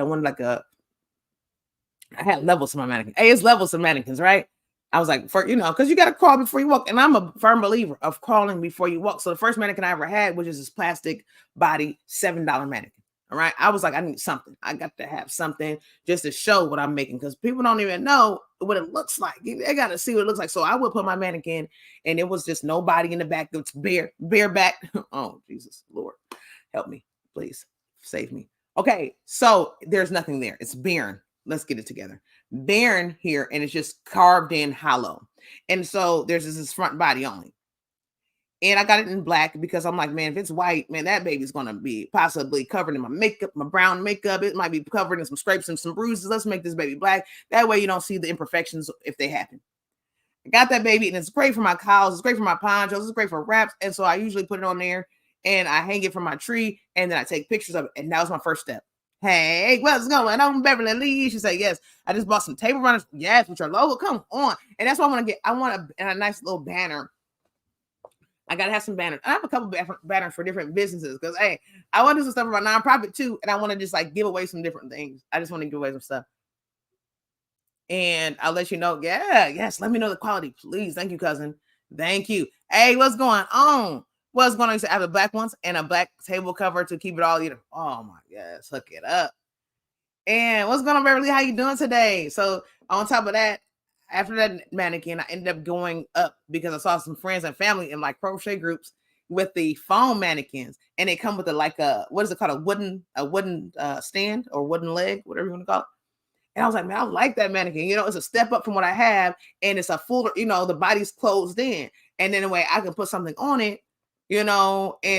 I had levels to my mannequin. Hey, it's levels to mannequins, right? I was like, because you got to crawl before you walk. And I'm a firm believer of crawling before you walk. So the first mannequin I ever had, which is this plastic body, $7 mannequin. All right. I was like, I need something. I got to have something just to show what I'm making, because people don't even know what it looks like. They got to see what it looks like. So I would put my mannequin, and it was just no body in the back. It's bare back. Oh, Jesus, Lord, help me, please save me. Okay. So there's nothing there. It's barren. Let's get it together. Barren here, and it's just carved in hollow. And so there's this front body only. And I got it in black because I'm like, man, if it's white, man, that baby's going to be possibly covered in my makeup, my brown makeup. It might be covered in some scrapes and some bruises. Let's make this baby black. That way you don't see the imperfections if they happen. I got that baby, and it's great for my cows. It's great for my ponchos. It's great for wraps. And so I usually put it on there, and I hang it from my tree, and then I take pictures of it. And that was my first step. Hey, what's going on, Beverly Lee? She said, yes. I just bought some table runners. Yes, with your logo. Come on. And that's what I want to get. I want a nice little banner. I got to have some banners. I have a couple banners for different businesses, because, hey, I want to do some stuff for my nonprofit too. And I want to just like give away some different things. I just want to give away some stuff. And I'll let you know. Yeah, yes. Let me know the quality, please. Thank you, cousin. Thank you. Hey, what's going on? What's going on? I have the black ones and a black table cover to keep it all, oh my gosh, hook it up. And what's going on, Beverly? How you doing today? So on top of that, after that mannequin, I ended up going up because I saw some friends and family in like crochet groups with the foam mannequins, and they come with what is it called? A wooden stand or wooden leg, whatever you want to call it. And I was like, man, I like that mannequin. It's a step up from what I have, and it's a fuller, the body's closed in, and then the way I can put something on it, and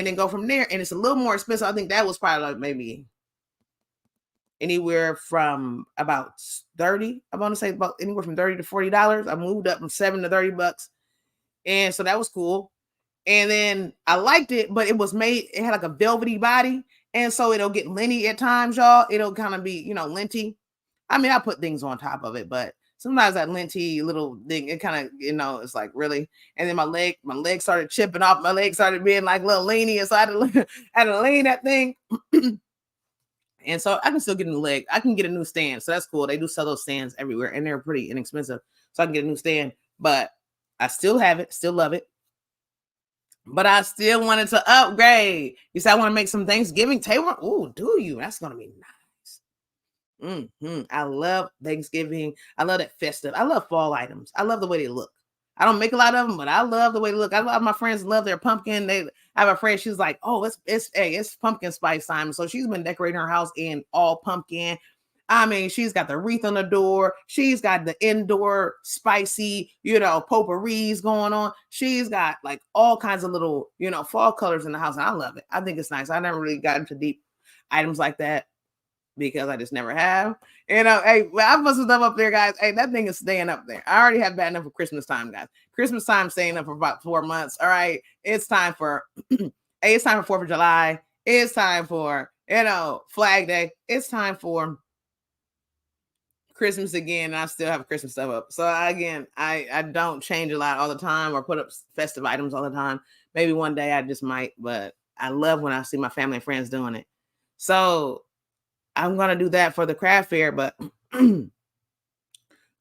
then go from there. And it's a little more expensive. I think that was probably like maybe anywhere from about 30. I want to say about anywhere from $30 to $40. I moved up from $7 to $30. And so that was cool. And then I liked it, but it had like a velvety body. And so it'll get linty at times, y'all. It'll kind of be, linty. I mean, I put things on top of it, but sometimes that linty little thing, it kind of, it's like really. And then my leg started chipping off. My leg started being like a little leany. And so I had to lean that thing. And so I can still get a new leg. I can get a new stand. So that's cool. They do sell those stands everywhere and they're pretty inexpensive. So I can get a new stand, but I still have it, still love it. But I still wanted to upgrade. You said I want to make some Thanksgiving table. Oh, do you? That's gonna be nice. I love Thanksgiving. I love that festive. I love fall items. I love the way they look. I don't make a lot of them, but I love the way they look. I love my friends love their pumpkin. I have a friend. She's like, oh, it's pumpkin spice time. So she's been decorating her house in all pumpkin. I mean, she's got the wreath on the door. She's got the indoor spicy, potpourris going on. She's got like all kinds of little, fall colors in the house. And I love it. I think it's nice. I never really got into deep items like that because I just never have. Hey, I put some stuff up there, guys. Hey, that thing is staying up there. I already have bad enough for Christmas time, guys. Christmas time staying up for about 4 months. All right. It's time for hey, it's time for 4th of July. It's time for, Flag Day. It's time for Christmas again, and I still have Christmas stuff up. So again, I don't change a lot all the time or put up festive items all the time. Maybe one day I just might, but I love when I see my family and friends doing it. So I'm gonna do that for the craft fair, but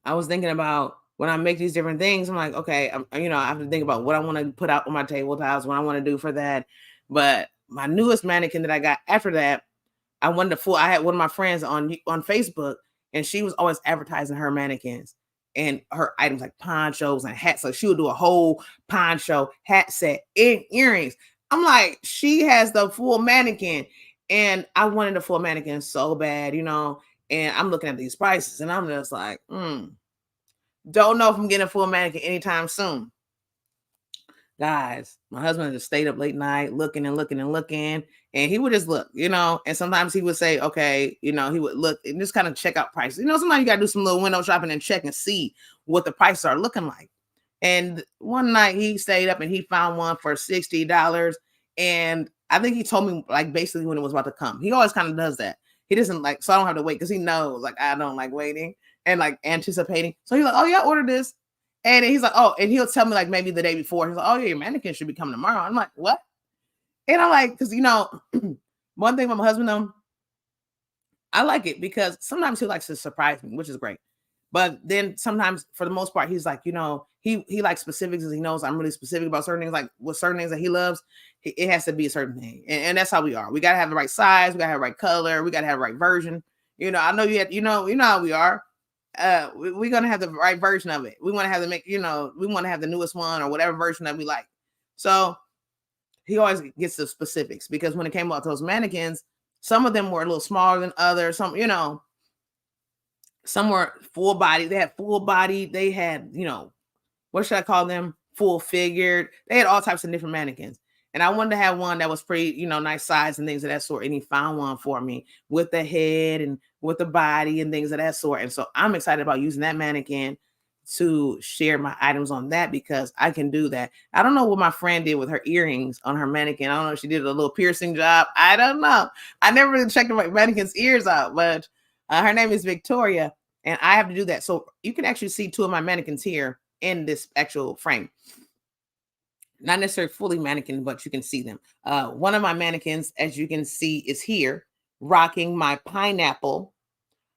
I was thinking about when I make these different things, I'm like, okay, I have to think about what I want to put out on my table tiles, what I want to do for that. But my newest mannequin that I got after that, I had one of my friends on Facebook, and she was always advertising her mannequins and her items like ponchos and hats. So she would do a whole poncho hat set and earrings. I'm like, she has the full mannequin, and I wanted a full mannequin so bad, and I'm looking at these prices and I'm just like, don't know if I'm getting a full mannequin anytime soon. Guys, my husband just stayed up late night looking and looking and looking, and he would just look, and sometimes he would say, okay, he would look and just kind of check out prices. Sometimes you got to do some little window shopping and check and see what the prices are looking like. And one night he stayed up and he found one for $60. And I think he told me like basically when it was about to come. He always kind of does that. He doesn't like, so I don't have to wait because he knows like I don't like waiting and like anticipating. So he's like, oh yeah, order this. And he's like, oh, and he'll tell me like maybe the day before. He's like, oh yeah, your mannequin should be coming tomorrow. I'm like, what? And I'm like, because one thing with my husband I like it because sometimes he likes to surprise me, which is great. But then sometimes, for the most part, he's like, he likes specifics, and he knows I'm really specific about certain things. Like with certain things that he loves, it has to be a certain thing, and that's how we are. We gotta have the right size, we gotta have the right color, we gotta have the right version. I know you have, you know how we are. We're gonna have the right version of it. We want to have we want to have the newest one or whatever version that we like. So he always gets the specifics because when it came out to those mannequins, some of them were a little smaller than others. Some were full body. They had full body. They had, what should I call them? Full figured. They had all types of different mannequins. And I wanted to have one that was pretty, nice size and things of that sort. And he found one for me with the head and with the body and things of that sort. And so I'm excited about using that mannequin to share my items on that because I can do that. I don't know what my friend did with her earrings on her mannequin. I don't know if she did a little piercing job. I don't know. I never really checked my mannequin's ears out, but her name is Victoria, and I have to do that. So you can actually see two of my mannequins here in this actual frame. Not necessarily fully mannequin, but you can see them. One of my mannequins, as you can see, is here rocking my pineapple.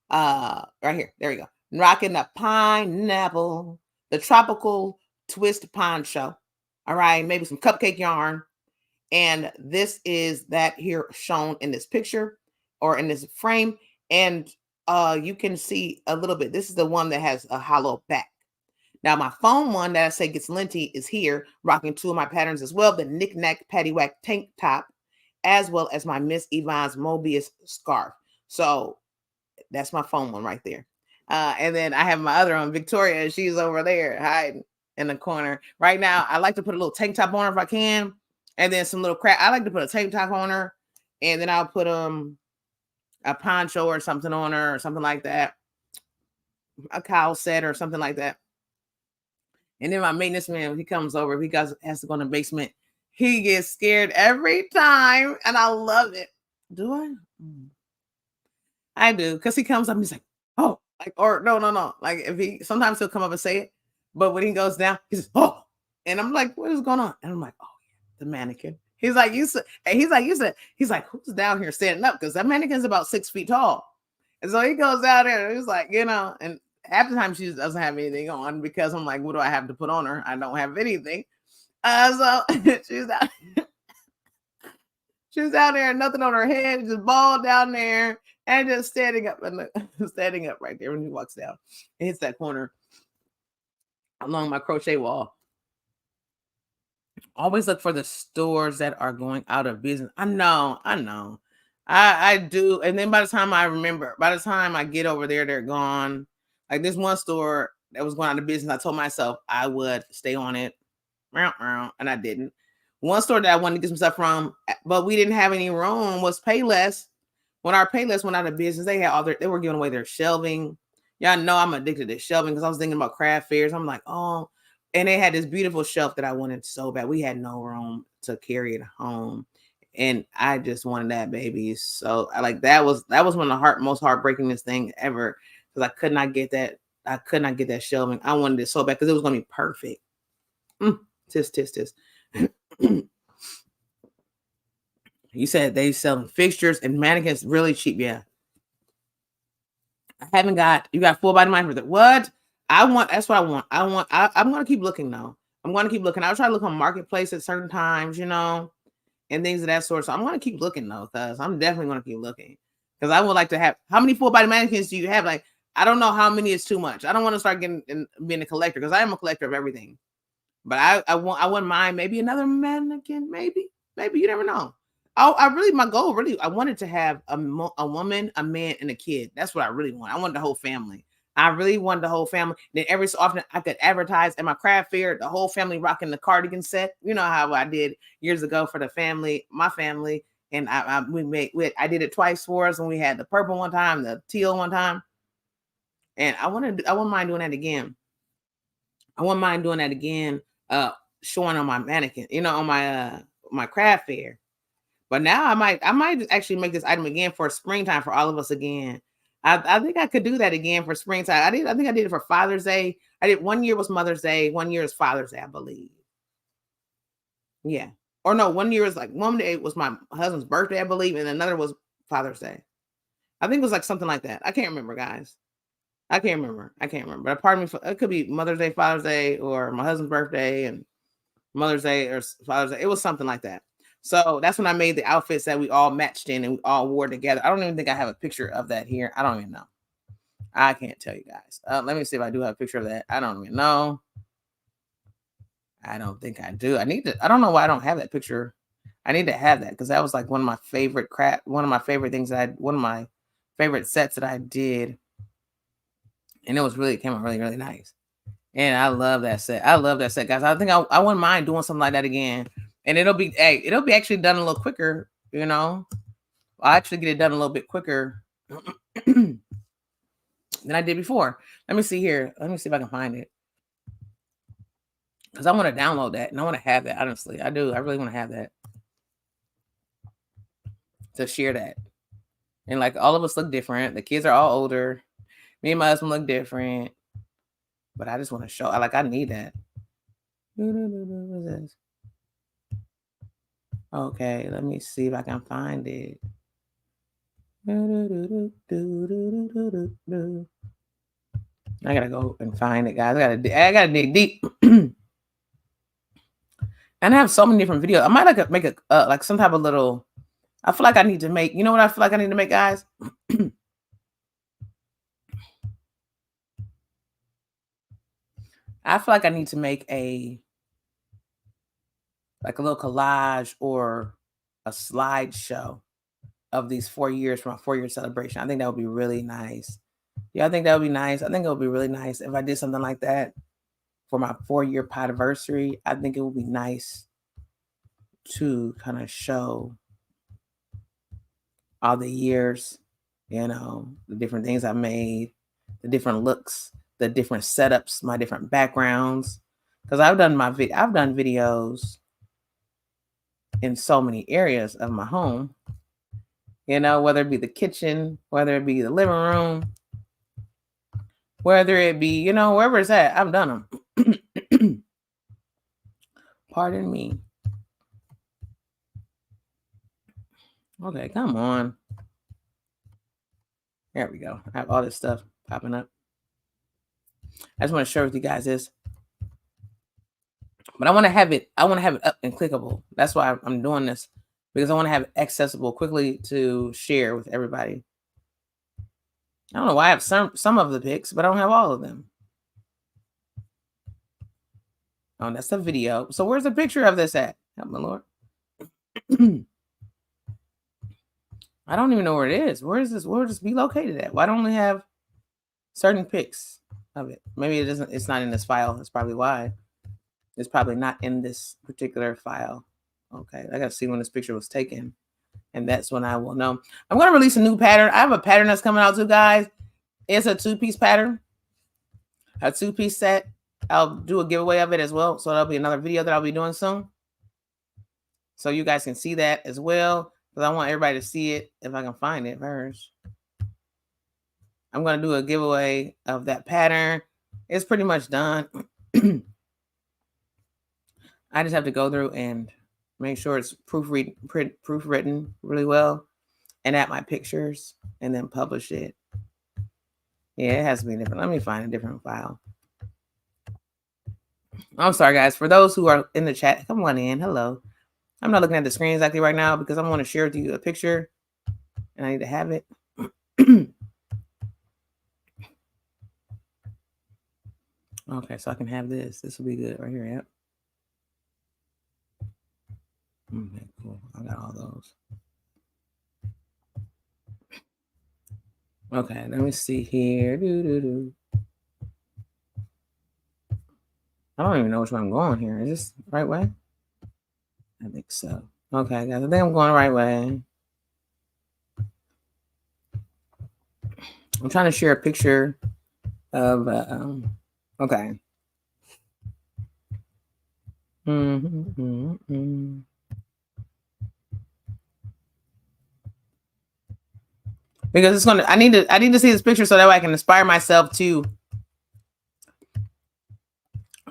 Right here. There we go. Rocking the pineapple, the tropical twist poncho. All right. Maybe some cupcake yarn. And this is that here shown in this picture or in this frame. And you can see a little bit. This is the one that has a hollow back. Now, my foam one that I say gets linty is here, rocking two of my patterns as well, the Knick-Knack Paddywhack tank top, as well as my Miss Yvonne's Mobius scarf. So that's my foam one right there. And then I have my other one, Victoria. She's over there hiding in the corner. Right now, I like to put a little tank top on her if I can, and then some little crap. I like to put a tank top on her, and then I'll put a poncho or something on her or something like that, a cowl set or something like that. And then my maintenance man, he comes over, he has to go in the basement. He gets scared every time, and I love it. Do I? I do, because he comes up and he's like, oh, like, or no. Like sometimes he'll come up and say it, but when he goes down, he says, oh, and I'm like, what is going on? And I'm like, oh, yeah, the mannequin. He's like, he's like, who's down here standing up? Because that mannequin's about 6 feet tall. And so he goes down there and he's like, and half the time she doesn't have anything on because I'm like, what do I have to put on her? I don't have anything. So she's out, she's out there, nothing on her head, just bald down there, and just standing up and standing up right there when he walks down. It hits that corner along my crochet wall. Always look for the stores that are going out of business. I know. I do. And then by the time I get over there, they're gone. Like this one store that was going out of business, I told myself I would stay on it. And I didn't. One store that I wanted to get some stuff from, but we didn't have any room, was Payless. When our Payless went out of business, they were giving away their shelving. Y'all know I'm addicted to shelving because I was thinking about craft fairs. I'm like, oh, and they had this beautiful shelf that I wanted so bad. We had no room to carry it home. And I just wanted that baby. So that was one of the most heartbreakingest thing ever. Because I could not get that. I could not get that shelving. I wanted it so bad because it was going to be perfect. Tis. You said they selling fixtures and mannequins really cheap. Yeah. You got full body mind for that. What? That's what I want. I'm going to keep looking though. I'm going to keep looking. I'll try to look on Marketplace at certain times, and things of that sort. So I'm going to keep looking though, because I'm definitely going to keep looking. Because I would like to have, how many full body mannequins do you have? Like, I don't know how many is too much. I don't want to start being a collector, because I am a collector of everything. But I wouldn't mind maybe another mannequin, maybe you never know. My goal I wanted to have a woman, a man, and a kid. That's what I really want. I want the whole family. I really wanted the whole family. Then every so often I could advertise at my craft fair, the whole family rocking the cardigan set. You know how I did years ago for my family. And I did it twice for us, and we had the purple one time, the teal one time. And I wouldn't mind doing that again. Showing on my mannequin, on my craft fair. But now I might actually make this item again for springtime for all of us again. I think I could do that again for springtime. I think I did it for Father's Day. I did 1 year was Mother's Day, 1 year is Father's Day, I believe. Yeah. Or no, 1 year is like one day was my husband's birthday, I believe, and another was Father's Day. I think it was like something like that. I can't remember, guys. I can't remember. But pardon me, it could be Mother's Day, Father's Day, or my husband's birthday and Mother's Day or Father's Day. It was something like that. So that's when I made the outfits that we all matched in and we all wore together. I don't even think I have a picture of that here. I don't even know. I can't tell you guys. Let me see if I do have a picture of that. I don't even know. I don't think I do. I don't know why I don't have that picture. I need to have that because that was like one of my favorite one of my favorite sets that I did. And it came out really, really nice. And I love that set. Guys. I think I wouldn't mind doing something like that again. And it'll be actually done a little quicker, I'll actually get it done a little bit quicker than I did before. Let me see here. Let me see if I can find it. Because I want to download that and I want to have that, honestly. I do. I really want to have that. To share that. And like all of us look different. The kids are all older. Me and my husband look different. But I just want to show. I need that. What is this? Okay, let me see if I can find it. I gotta go and find it, guys. I gotta dig deep. And I have so many different videos. I might make a some type of little. I feel like I need to make. You know what I feel like I need to make, guys? I feel like I need to make a little collage or a slideshow of these 4 years from a 4-year celebration. I think that would be really nice. Yeah, I think that would be nice. I think it would be really nice if I did something like that for my 4-year podiversary. I think it would be nice to kind of show all the years, the different things I made, the different looks, the different setups, my different backgrounds. Because I've done videos in so many areas of my home, whether it be the kitchen, whether it be the living room, whether it be, wherever it's at, I've done them. Pardon me. Okay, come on. There we go. I have all this stuff popping up. I just want to share with you guys this. But I want to have it up and clickable. That's why I'm doing this, because I want to have it accessible quickly to share with everybody. I don't know why I have some of the pics, but I don't have all of them. Oh, that's a video. So where's the picture of this at? Help my Lord. I don't even know where it is. Where is this? Where would this be located at? Why don't we have certain pics of it? Maybe it doesn't. It's not in this file. That's probably why. It's probably not in this particular file. Okay, I gotta see when this picture was taken, and that's when I will know. I'm gonna release a new pattern. I have a pattern that's coming out too, guys. It's a 2-piece pattern, a 2-piece set. I'll do a giveaway of it as well, so that'll be another video that I'll be doing soon, so you guys can see that as well, because I want everybody to see it if I can find it first. I'm gonna do a giveaway of that pattern. It's pretty much done. I just have to go through and make sure it's proofwritten really well, and add my pictures, and then publish it. Yeah, it has to be different. Let me find a different file. I'm sorry, guys. For those who are in the chat, come on in. Hello. I'm not looking at the screen exactly right now because I want to share with you a picture, and I need to have it. Okay, so I can have this. This will be good right here. Yep. Okay, cool. I got all those. Okay, let me see here. I don't even know which way I'm going here. Is this the right way? I think so. Okay, guys, I think I'm going the right way. I'm trying to share a picture of, okay. Because it's gonna, I need to see this picture so that way I can inspire myself to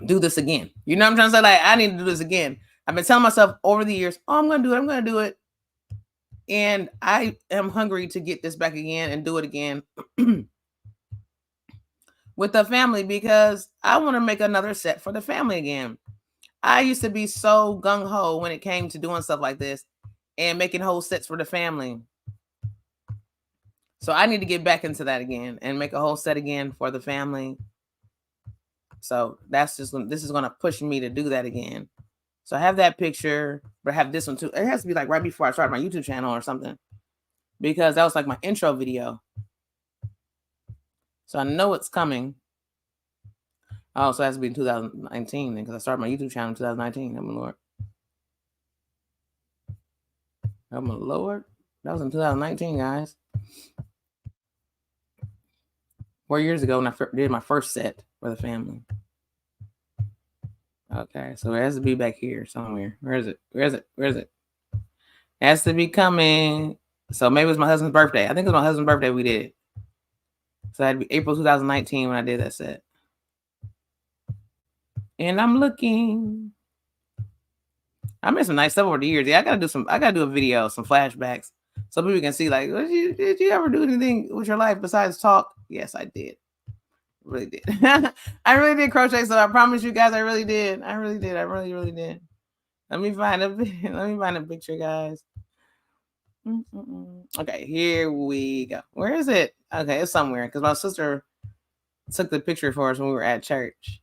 do this again. You know what I'm trying to say? Like, I need to do this again. I've been telling myself over the years, oh, I'm gonna do it. And I am hungry to get this back again and do it again with the family, because I want to make another set for the family again. I used to be so gung-ho when it came to doing stuff like this and making whole sets for the family. So I need to get back into that again and make a whole set again for the family. So that's just, this is going to push me to do that again. So I have that picture, but I have this one too. It has to be like right before I start my YouTube channel or something, because that was like my intro video. So I know it's coming. Oh, so it has to be in 2019 because I started my YouTube channel in 2019. Oh my Lord. Oh my Lord. That was in 2019, guys. 4 years ago when I did my first set for the family. Okay, so it has to be back here somewhere. Where is it? It has to be coming. So maybe it was my husband's birthday. I think it was my husband's birthday we did it. So that'd be April 2019 when I did that set. And I'm looking. I made some nice stuff over the years. Yeah, I gotta do a video, some flashbacks, so people can see, like, did you ever do anything with your life besides talk? Yes, I did. Really did. I really did crochet. So I promise you guys, I really did. I really did. Let me find a picture, guys. Okay, here we go. Where is it? Okay, it's somewhere, because my sister took the picture for us when we were at church,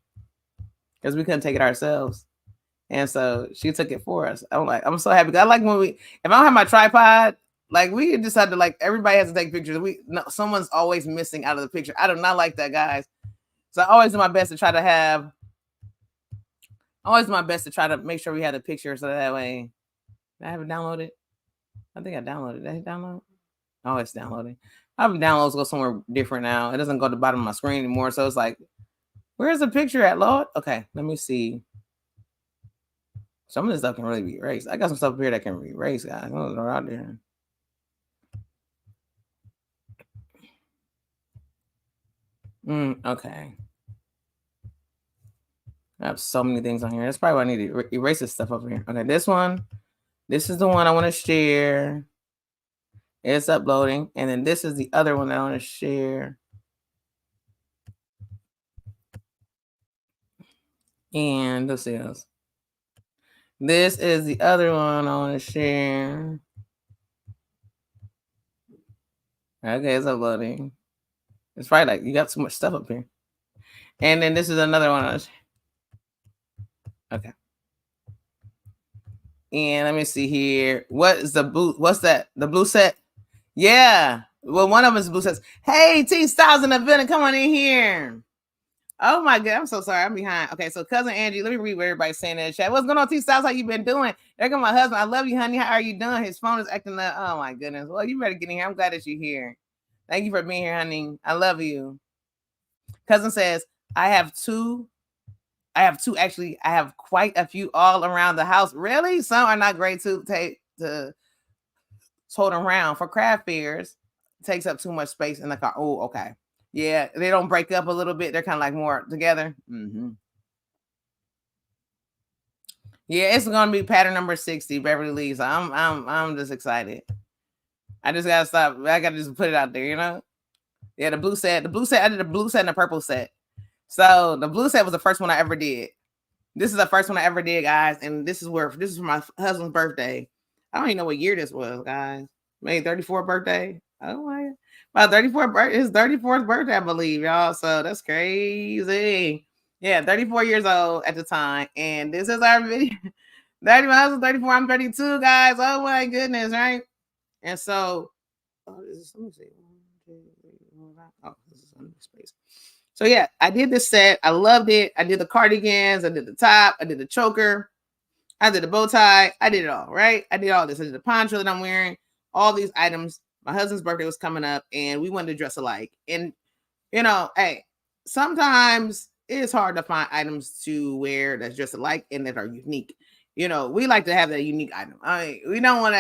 because we couldn't take it ourselves. And so she took it for us. I'm so happy. I like when if I don't have my tripod, like, we just had to, like, everybody has to take pictures. Someone's always missing out of the picture. I do not like that, guys. So I always do my best to try to make sure we have the picture, so that way. Did I have it downloaded? I think I downloaded. Did I download? Oh, it's downloading. I have downloads go somewhere different now. It doesn't go to the bottom of my screen anymore. So it's like, where's the picture at, Lord? Okay, let me see. Some of this stuff can really be erased. I got some stuff here that can be erased, guys. They're out there. Okay. I have so many things on here. That's probably why I need to erase this stuff over here. Okay, this one. This is the one I want to share. It's uploading. And then this is the other one that I want to share. And let's see else. This is the other one I want to share. Okay, it's uploading. It's probably like you got too much stuff up here. And then this is another one. Okay. And let me see here. What is the blue? What's that? The blue set? Yeah. Well, one of them is blue sets. Hey, T Styles in the building. Come on in here. Oh my God. I'm so sorry. I'm behind. Okay, so cousin Angie, let me read what everybody's saying in the chat. What's going on, T Styles? How you been doing? There goes my husband. I love you, honey. How are you doing? His phone is acting up. Oh my goodness. Well, you better get in here. I'm glad that you're here. Thank you for being here, honey. I love you. Cousin says, I have two, actually. I have quite a few all around the house. Really? Some are not great to take to tote around for craft fairs. It takes up too much space in the car. Oh, okay. Yeah, they don't break up a little bit. They're kind of like more together. Mm-hmm. Yeah, it's gonna be pattern number 60, Beverly Lee. I'm just excited. I just gotta stop. I gotta just put it out there, you know. Yeah, the blue set. I did the blue set and the purple set. So the blue set was the first one I ever did. This is the first one I ever did, guys. And this is for my husband's birthday. I don't even know what year this was, guys. Maybe 34th birthday. Oh my God. His 34th birthday, I believe, y'all. So that's crazy. Yeah, 34 years old at the time. And this is our video. My husband's 34, I'm 32, guys. Oh my goodness, right? And so, let me see. Oh, this is on space. So yeah, I did this set. I loved it. I did the cardigans. I did the top. I did the choker. I did the bow tie. I did it all, right? I did all this. I did the poncho that I'm wearing. All these items. My husband's birthday was coming up, and we wanted to dress alike. And, you know, hey, sometimes it's hard to find items to wear that's dressed alike and that are unique. You know, we like to have that unique item. I mean, we don't want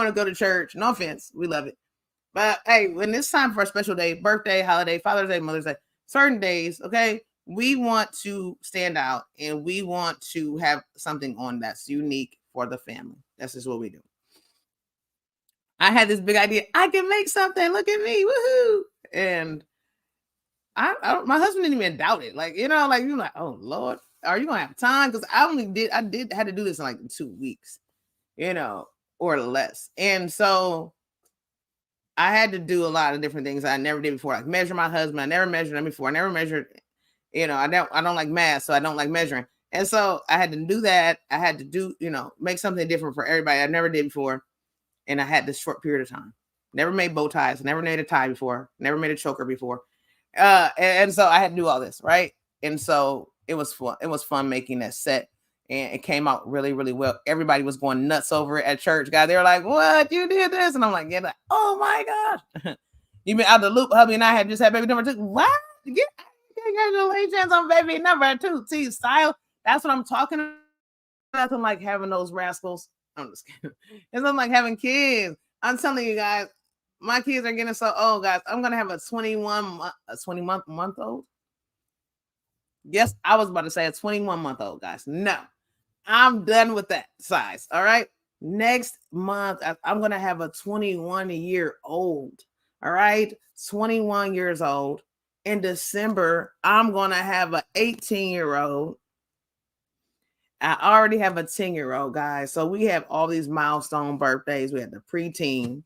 to go to church. No offense. We love it. But hey, when it's time for a special day, birthday, holiday, Father's Day, Mother's Day, certain days, okay, we want to stand out and we want to have something on that's unique for the family. That's just what we do. I had this big idea. I can make something. Look at me. Woohoo. And my husband didn't even doubt it. Like, you know, like you're like, oh Lord, are you gonna have time? Because I had to do this in like 2 weeks, you know, or less. And so I had to do a lot of different things I never did before, like measure my husband. I never measured him before. I never measured, you know, I don't like math, so I don't like measuring. And so I had to do that. I had to do, you know, make something different for everybody I never did before. And I had this short period of time. Never made bow ties, never made a tie before, never made a choker before. And so I had to do all this, right? And so it was fun. It was fun making that set. And it came out really, really well. Everybody was going nuts over it at church, guys. They were like, "What? You did this?" And I'm like, "Yeah." Like, oh my gosh, you been out the loop? Hubby and I had just had baby number 2. What? Yeah, congratulations on baby number 2. T Style. That's what I'm talking about. Nothing like having those rascals. I'm just kidding. It's not like having kids. I'm telling you guys, my kids are getting so old, guys. I'm gonna have a 20-month old. Yes, I was about to say a 21-month-old, guys. No, I'm done with that size. All right. Next month, I'm going to have a 21-year-old. All right. 21 years old. In December, I'm going to have an 18-year-old. I already have a 10-year-old, guys. So we have all these milestone birthdays. We have the preteen.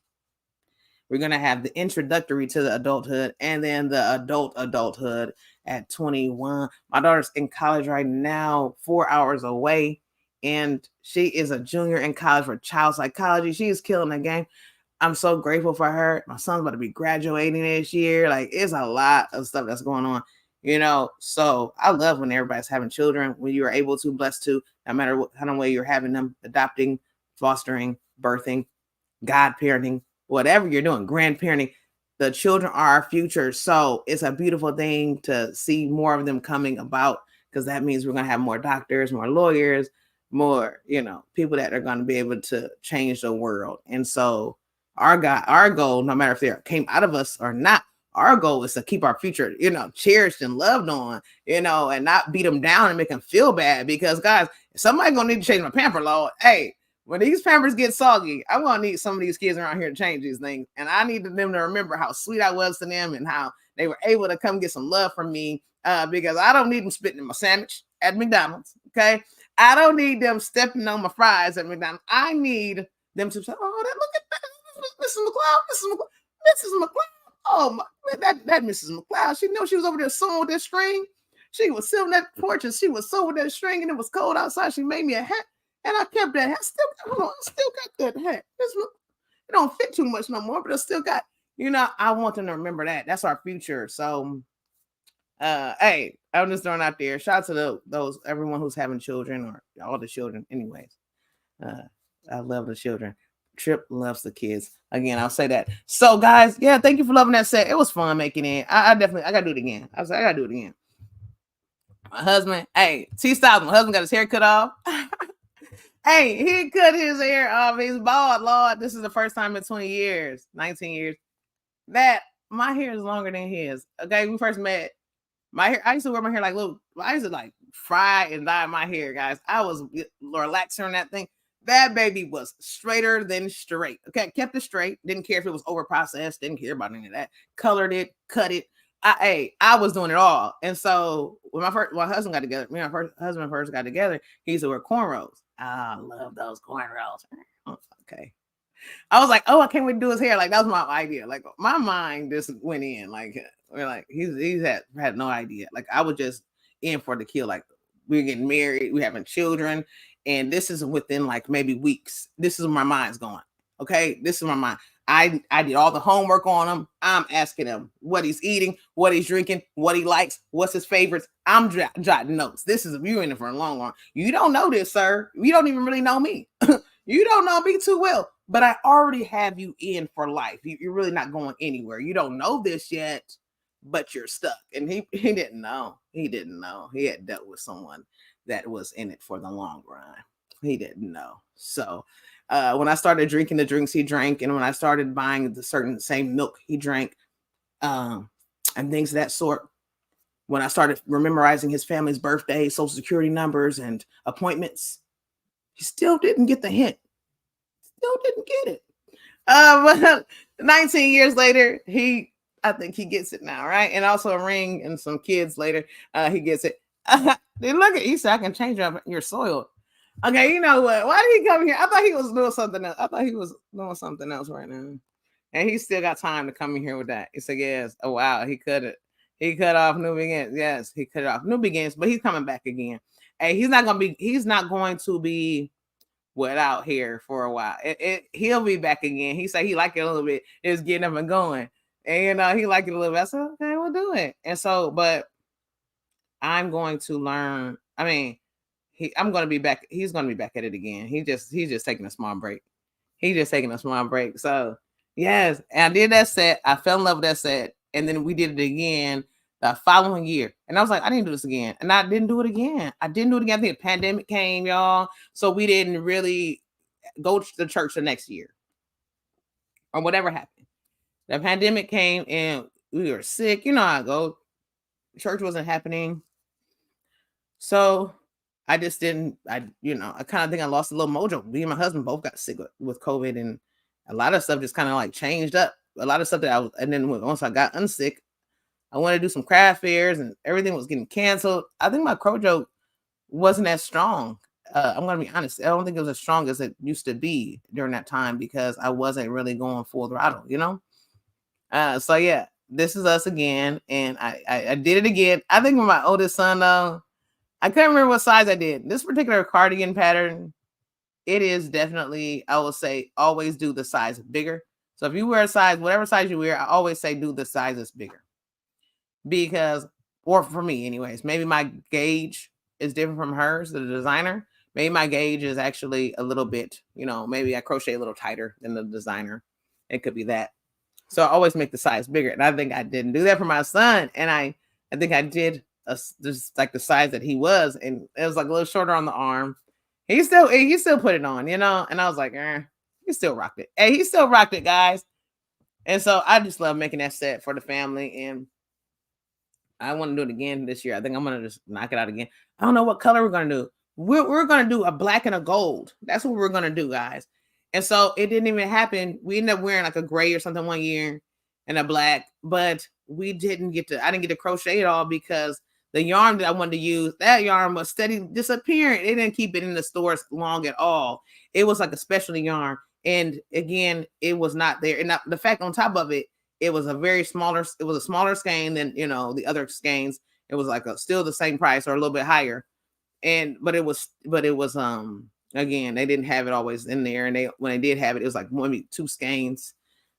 We're going to have the introductory to the adulthood and then the adulthood at 21. My daughter's in college right now, 4 hours away. And she is a junior in college for child psychology. She's killing the game. I'm so grateful for her. My son's about to be graduating this year. Like, it's a lot of stuff that's going on, you know. So I love when everybody's having children, when you are able to, blessed to, no matter what kind of way you're having them, adopting, fostering, birthing, godparenting, whatever you're doing, grandparenting. The children are our future. So it's a beautiful thing to see more of them coming about, because that means we're going to have more doctors, more lawyers, more, you know, people that are going to be able to change the world. And so our goal, no matter if they came out of us or not, our goal is to keep our future, you know, cherished and loved on, you know, and not beat them down and make them feel bad. Because guys, somebody's going to need to change my pamper, Lord. Hey, when these Pampers get soggy, I'm gonna need some of these kids around here to change these things, and I need them to remember how sweet I was to them and how they were able to come get some love from me. Because I don't need them spitting in my sandwich at McDonald's. Okay, I don't need them stepping on my fries at McDonald's. I need them to say, "Oh, look at that, Mrs. McLeod, Mrs. McLeod. Oh my, that Mrs. McLeod. She knew she was over there sewing with that string. She was sitting on that porch and she was sewing with that string, and it was cold outside. She made me a hat, and I kept that hat. I still got that hat. It don't fit too much no more, but I still got. I want them to remember that. That's our future. So, hey, I'm just throwing out there. Shout out to those everyone who's having children or all the children. Anyways, I love the children. Trip loves the kids. Again, I'll say that. So, guys, yeah, thank you for loving that set. It was fun making it. I gotta do it again. I gotta do it again. My husband, hey, T-Styles, my husband got his hair cut off. Hey, he cut his hair off. He's bald, Lord. This is the first time in 20 years, 19 years, that my hair is longer than his. Okay, we first met. My hair, I used to wear my hair like I used to like fry and dye my hair, guys. I was relaxing on that thing. That baby was straighter than straight. Okay, kept it straight. Didn't care if it was over processed. Didn't care about any of that. Colored it, cut it. I was doing it all. And so when my husband got together, my husband first got together, he used to wear cornrows. I love those cornrows. Okay. I was like, oh, I can't wait to do his hair. Like, that was my idea. Like, my mind just went in. Like, we're like, he's had no idea. Like, I was just in for the kill. Like, we're getting married, we're having children, and this is within like maybe weeks. This is where my mind's going. Okay, this is my mind. I did all the homework on him. I'm asking him what he's eating, what he's drinking, what he likes, what's his favorites. I'm jotting notes. This is you in it for a long. You don't know this, sir. You don't even really know me. You don't know me too well, but I already have you in for life. You're really not going anywhere. You don't know this yet, but you're stuck. And he didn't know. He didn't know. He had dealt with someone that was in it for the long run. He didn't know. So when I started drinking the drinks he drank, and when I started buying the same milk he drank, and things of that sort, when I started memorizing his family's birthday, social security numbers, and appointments, he still didn't get the hint. Still didn't get it. But 19 years later, I think he gets it now, right? And also a ring and some kids later, he gets it. Then look at, he said, I can change your soil. Okay, you know what? Why did he come here? I thought he was doing something else. I thought he was doing something else right now. And he still got time to come in here with that. He said, yes. Oh, wow. He cut it. He cut off new begins. Yes, he cut it off new begins, but he's coming back again. Hey, he's not going to be without hair for a while. He'll be back again. He said he liked it a little bit. It was getting up and going. And he liked it a little bit. I said, okay, we'll do it. And so, but I'm going to learn. I mean, I'm going to be back. He's going to be back at it again. He's just taking a small break. He's just taking a small break. So yes, and I did that set. I fell in love with that set. And then we did it again the following year. And I was like, I didn't do this again. And I didn't do it again. I think the pandemic came, y'all. So we didn't really go to the church the next year or whatever happened. The pandemic came and we were sick. You know how I go. Church wasn't happening. So I just didn't, I kind of think I lost a little mojo. Me and my husband both got sick with COVID, and a lot of stuff just kind of like changed up. A lot of stuff and then once I got unsick, I wanted to do some craft fairs and everything was getting canceled. I think my Crojo wasn't as strong. I'm going to be honest. I don't think it was as strong as it used to be during that time because I wasn't really going full throttle, So yeah, this is us again. And I did it again. I think with my oldest son, though, I couldn't remember what size I did. This particular cardigan pattern, it is definitely, I will say, always do the size bigger. So if you wear a size, whatever size you wear, I always say do the sizes bigger. Because, or for me anyways, maybe my gauge is different from hers, the designer. Maybe my gauge is actually a little bit, maybe I crochet a little tighter than the designer. It could be that. So I always make the size bigger. And I think I didn't do that for my son. And I think I did just like the size that he was. And it was like a little shorter on the arm. He still put it on, And I was like, he still rocked it. Hey, he still rocked it, guys. And so I just love making that set for the family. And I want to do it again this year. I think I'm going to just knock it out again. I don't know what color we're going to do. we're gonna do a black and a gold. That's what we're gonna do, guys. And so it didn't even happen. We ended up wearing like a gray or something one year and a black, but we didn't get to. I didn't get to crochet it all because the yarn that I wanted to use, that yarn was steady disappearing. It didn't keep it in the stores long at all. It was like a specialty yarn, and again, it was not there. And the fact on top of it, it was a very smaller. It was a smaller skein than the other skeins. It was like still the same price or a little bit higher, but it was again, they didn't have it always in there, and when they did have it, it was like maybe 2 skeins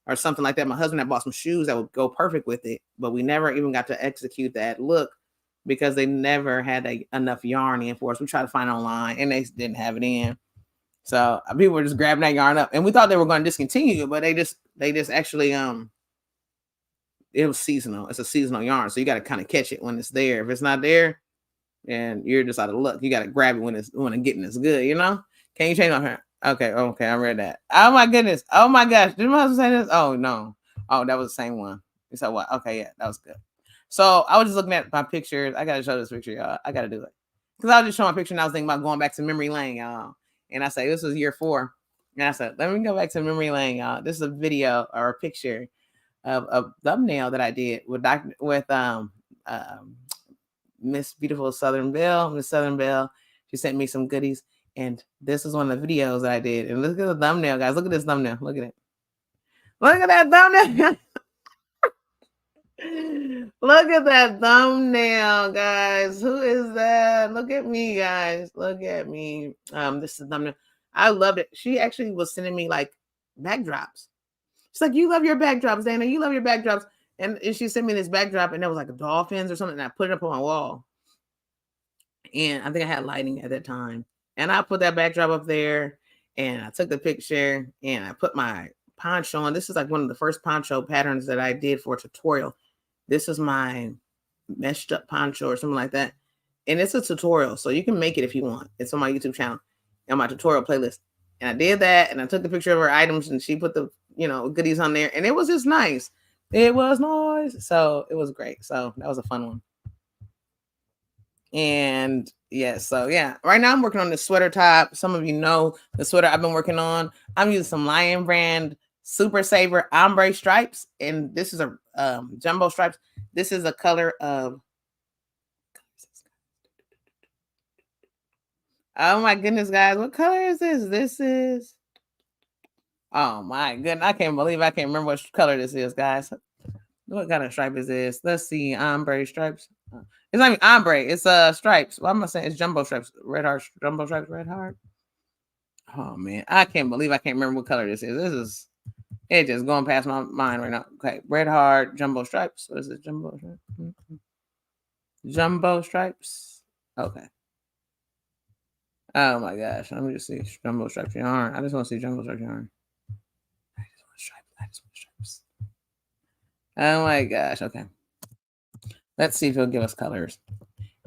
or something like that. My husband had bought some shoes that would go perfect with it, but we never even got to execute that look because they never had enough yarn in for us. We tried to find it online and they didn't have it in, so people were just grabbing that yarn up, and we thought they were going to discontinue it, but they just actually it was seasonal. It's a seasonal yarn, so you got to kind of catch it when it's there. If it's not there, and you're just out of luck. You got to grab it when it's getting this good, Can you change on her? Okay, I read that. Oh my goodness. Oh my gosh. Did my husband say this? Oh no. Oh, that was the same one. You said what? Okay, yeah, that was good. So I was just looking at my pictures. I gotta show this picture, y'all. I gotta do it. Because I was just showing my picture and I was thinking about going back to memory lane, y'all. And I said, this was year 4. And I said, let me go back to memory lane, y'all. This is a video or a picture of a thumbnail that I did with Miss Beautiful Southern Belle. Miss Southern Belle, she sent me some goodies, and this is one of the videos that I did. And look at the thumbnail, guys. Look at this thumbnail. Look at it. Look at that thumbnail. Look at that thumbnail, guys. Who is that? Look at me, guys. Look at me. This is the thumbnail. I loved it. She actually was sending me like backdrops. She's like, you love your backdrops, Dana. You love your backdrops. And she sent me this backdrop, and there was like dolphins or something, and I put it up on my wall. And I think I had lighting at that time. And I put that backdrop up there, and I took the picture, and I put my poncho on. This is like one of the first poncho patterns that I did for a tutorial. This is my meshed up poncho or something like that. And it's a tutorial, so you can make it if you want. It's on my YouTube channel and my tutorial playlist. And I did that, and I took the picture of her items, and she put the goodies on there, and it was just nice. It was nice. So it was great. So that was a fun one. And yeah, so yeah, right now I'm working on the sweater top. Some of you know the sweater I've been working on. I'm using some Lion brand Super Saver ombre stripes, and this is a jumbo stripes. This is a color of, oh my goodness, guys, what color is this? This is, oh my goodness, I can't believe I can't remember what color this is, guys. What kind of stripe is this? Let's see, ombre stripes. It's not even ombre, it's stripes. Why am I saying it's jumbo stripes? Red heart, jumbo stripes, red heart. Oh man, I can't believe I can't remember what color this is. This is, it's just going past my mind right now. Okay, red heart, jumbo stripes. What is it? Jumbo stripes? Jumbo stripes. Okay. Oh my gosh, let me just see jumbo stripes yarn. I just want to see jumbo stripes yarn. I just want stripes. I just want stripes. Oh my gosh. Okay. Let's see if he'll give us colors.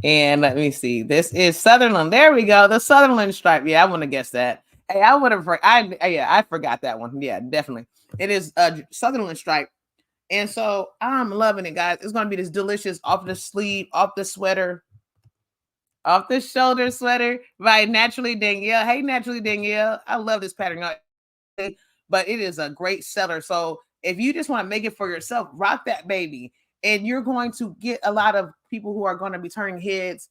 And let me see. This is Sutherland. There we go. The Sutherland stripe. Yeah, I wouldn't have guessed that. Hey, I would have. I forgot that one. Yeah, definitely. It is a Sutherland stripe. And so I'm loving it, guys. It's going to be this delicious off the sleeve, off the sweater, off the shoulder sweater by Naturally Danielle. Hey, Naturally Danielle. I love this pattern, but it is a great seller. So if you just want to make it for yourself, rock that baby. And you're going to get a lot of people who are going to be turning heads.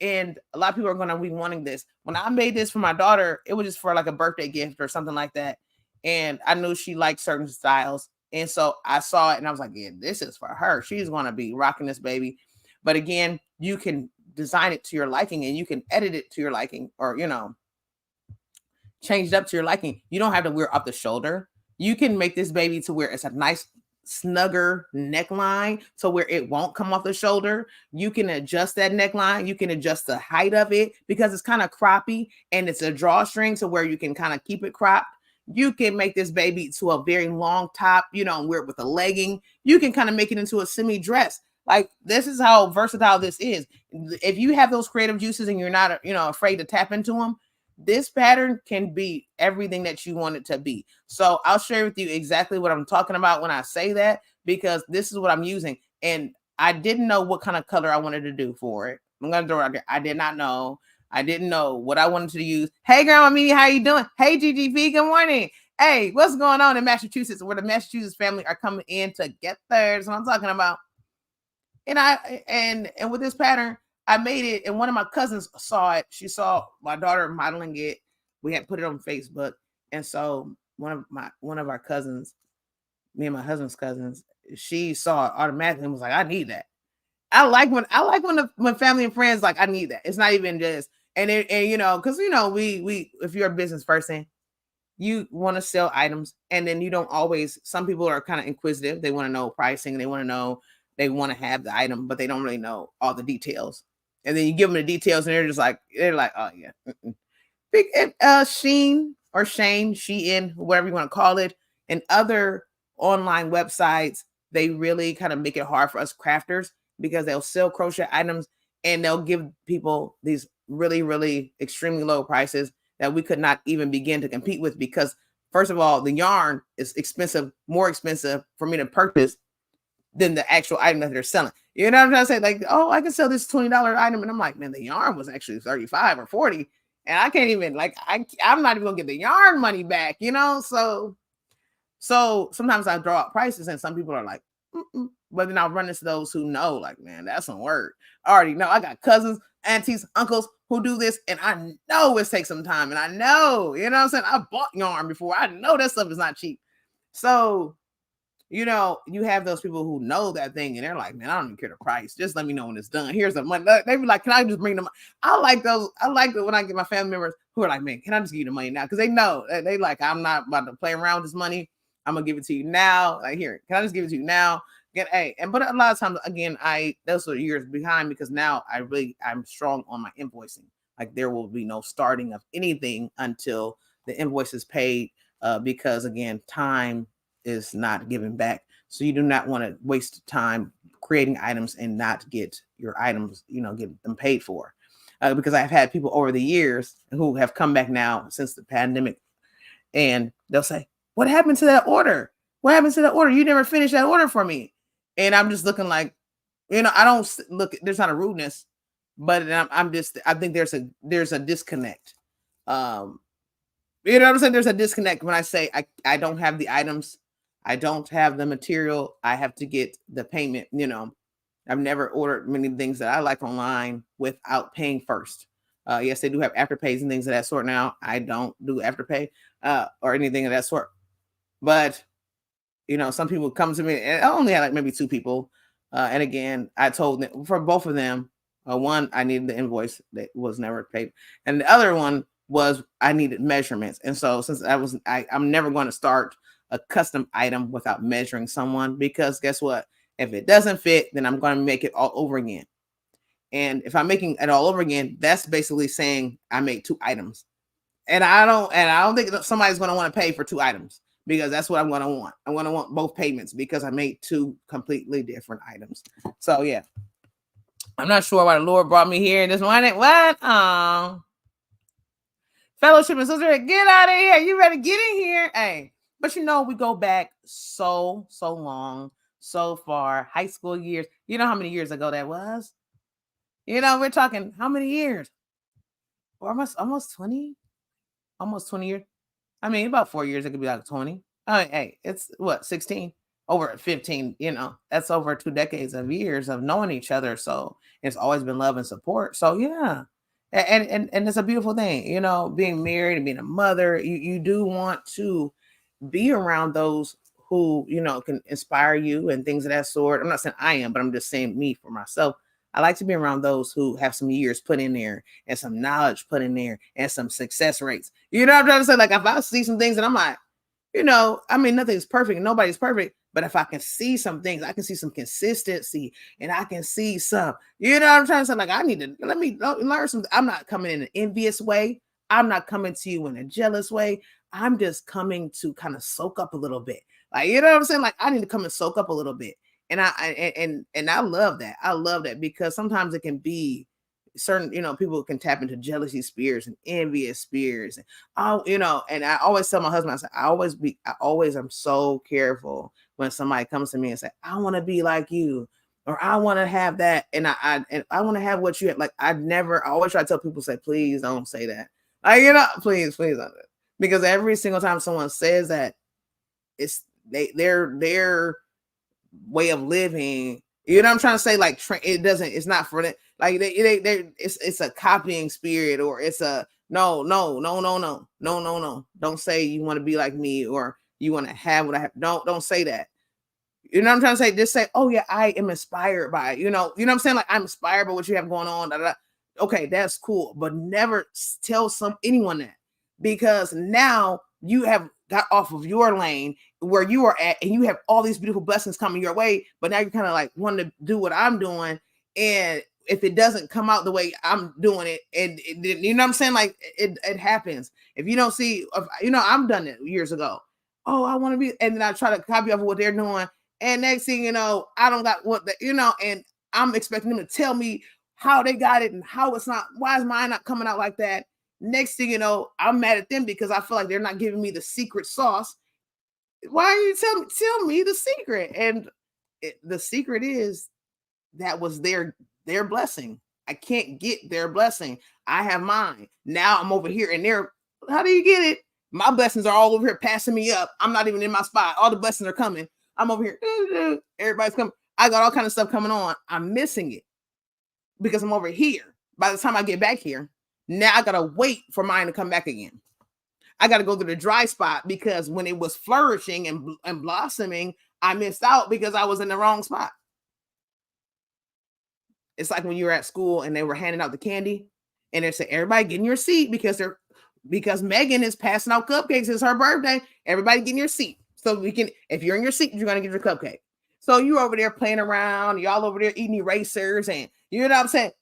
And a lot of people are going to be wanting this. When I made this for my daughter, it was just for like a birthday gift or something like that. And I knew she liked certain styles. And so I saw it and I was like, yeah, this is for her. She's going to be rocking this baby. But again, you can design it to your liking and you can edit it to your liking or, change it up to your liking. You don't have to wear up the shoulder. You can make this baby to where it's a nice snugger neckline so where it won't come off the shoulder. You can adjust that neckline. You can adjust the height of it because it's kind of croppy and it's a drawstring so where you can kind of keep it cropped. You can make this baby to a very long top, and wear it with a legging. You can kind of make it into a semi dress. Like this is how versatile this is. If you have those creative juices and you're not, afraid to tap into them, this pattern can be everything that you want it to be. So I'll share with you exactly what I'm talking about when I say that, because this is what I'm using. And I didn't know what kind of color I wanted to do for it. I'm going to throw it out there. I did not know. I didn't know what I wanted to use. Hey, Grandma Mimi, how you doing? Hey, GGP, good morning. Hey, what's going on in Massachusetts? Where the Massachusetts family are coming in together. That's what I'm talking about. And with this pattern, I made it, and one of my cousins saw it. She saw my daughter modeling it. We had put it on Facebook, and so one of our cousins, me and my husband's cousins, she saw it automatically and was like, "I need that." When family and friends like, "I need that." It's not even just and because we if you're a business person, you want to sell items, and then you don't always. Some people are kind of inquisitive. They want to know pricing. They want to know. They want to have the item, but they don't really know all the details. And then you give them the details, and they're like, "Oh yeah." Big Sheen or Shane, Shein, whatever you want to call it, and other online websites, they really kind of make it hard for us crafters because they'll sell crochet items and they'll give people these really, really extremely low prices that we could not even begin to compete with because first of all, the yarn is expensive, more expensive for me to purchase than the actual item that they're selling. You know what I'm trying to say? Like, oh, I can sell this $20 item. And I'm like, man, the yarn was actually 35 or 40. And I can't even I'm not even gonna get the yarn money back, So sometimes I draw out prices and some people are like, mm-mm. But then I'll run into those who know, like, man, that's some work. I already know I got cousins, aunties, uncles who do this, and I know it takes some time. And I know, you know what I'm saying? I bought yarn before. I know that stuff is not cheap. So you have those people who know that thing and they're like, man, I don't even care the price. Just let me know when it's done. Here's the money. They be like, can I just bring them? I like those. I like it when I get my family members who are like, man, can I just give you the money now? Because they know they like, I'm not about to play around with this money. I'm gonna give it to you now. Like, here, can I just give it to you now? But a lot of times, again, those are years behind because now I'm strong on my invoicing. Like there will be no starting of anything until the invoice is paid. Because again, time is not given back. So you do not want to waste time creating items and not get your items, get them paid for. Because I've had people over the years who have come back now since the pandemic and they'll say, what happened to that order? What happened to that order? You never finished that order for me. And I'm just looking like, I don't look, there's not a rudeness, but I think there's a disconnect. You know what I'm saying? There's a disconnect when I say I don't have the items. I don't have the material. I have to get the payment. I've never ordered many things that I like online without paying first. Yes, they do have afterpays and things of that sort now. I don't do afterpay or anything of that sort. But, some people come to me and I only had like maybe two people. And again, I told them for both of them, one, I needed the invoice that was never paid. And the other one was I needed measurements. And so since I'm never going to start a custom item without measuring someone because guess what? If it doesn't fit, then I'm going to make it all over again. And if I'm making it all over again, that's basically saying I made two items. And I don't think somebody's going to want to pay for two items because that's what I'm going to want. I'm going to want both payments because I made two completely different items. So yeah, I'm not sure why the Lord brought me here this morning. What? Fellowship and sister, get out of here. You better get in here. Hey, but we go back so long, so far. High school years. You know how many years ago that was? We're talking how many years? Almost 20? Almost 20 years. I mean, about 4 years, it could be like 20. Oh, hey, it's what, 16? Over 15, that's over 2 decades of years of knowing each other. So it's always been love and support. So yeah. And it's a beautiful thing, being married and being a mother. You do want to be around those who, can inspire you and things of that sort. I'm not saying I am, but I'm just saying me for myself. I like to be around those who have some years put in there and some knowledge put in there and some success rates. You know what I'm trying to say? Like if I see some things and I'm like, nothing's perfect and nobody's perfect. But if I can see some things, I can see some consistency and I can see some, what I'm trying to say? Like I need to let me learn something. I'm not coming in an envious way. I'm not coming to you in a jealous way. I'm just coming to kind of soak up a little bit. Like, you know what I'm saying? Like I need to come and soak up a little bit. And I love that. I love that because sometimes it can be certain, people can tap into jealousy spirits and envious spirits. And I always tell my husband, I say, I always am so careful when somebody comes to me and say, I want to be like you. or I want to have that, and I want to have what you have. Like I always try to tell people, say, please don't say that. Like, please don't do it. Because every single time someone says that, it's their way of living. You know what I'm trying to say? Like it's not for that. Like it's a copying spirit, or it's a no. Don't say you want to be like me, or you want to have what I have. Don't say that. You know what I'm trying to say? Just say, oh yeah, I am inspired by it. You know what I'm saying? Like I'm inspired by what you have going on. Da, da, da. Okay, that's cool. But never tell anyone that, because now you have got off of your lane where you are at, and you have all these beautiful blessings coming your way. But now you're kind of like wanting to do what I'm doing. And if it doesn't come out the way I'm doing it, and you know what I'm saying? Like it happens. If you don't see, I've done it years ago. Oh, I want to be, and then I try to copy off of what they're doing. And next thing you know, I don't got and I'm expecting them to tell me how they got it and how it's not, why is mine not coming out like that? Next thing you know, I'm mad at them because I feel like they're not giving me the secret sauce. Why are you tell me the secret? And the secret is that was their blessing. I can't get their blessing. I have mine. Now I'm over here and how do you get it? My blessings are all over here passing me up. I'm not even in my spot. All the blessings are coming. I'm over here. Everybody's coming. I got all kind of stuff coming on. I'm missing it because I'm over here. By the time I get back here, now I got to wait for mine to come back again. I got to go to the dry spot because when it was flourishing and blossoming, I missed out because I was in the wrong spot. It's like when you were at school and they were handing out the candy and they say, everybody get in your seat because Megan is passing out cupcakes. It's her birthday. Everybody get in your seat. So if you're in your seat, you're going to get your cupcake. So you're over there playing around. Y'all over there eating erasers and you know what I'm saying?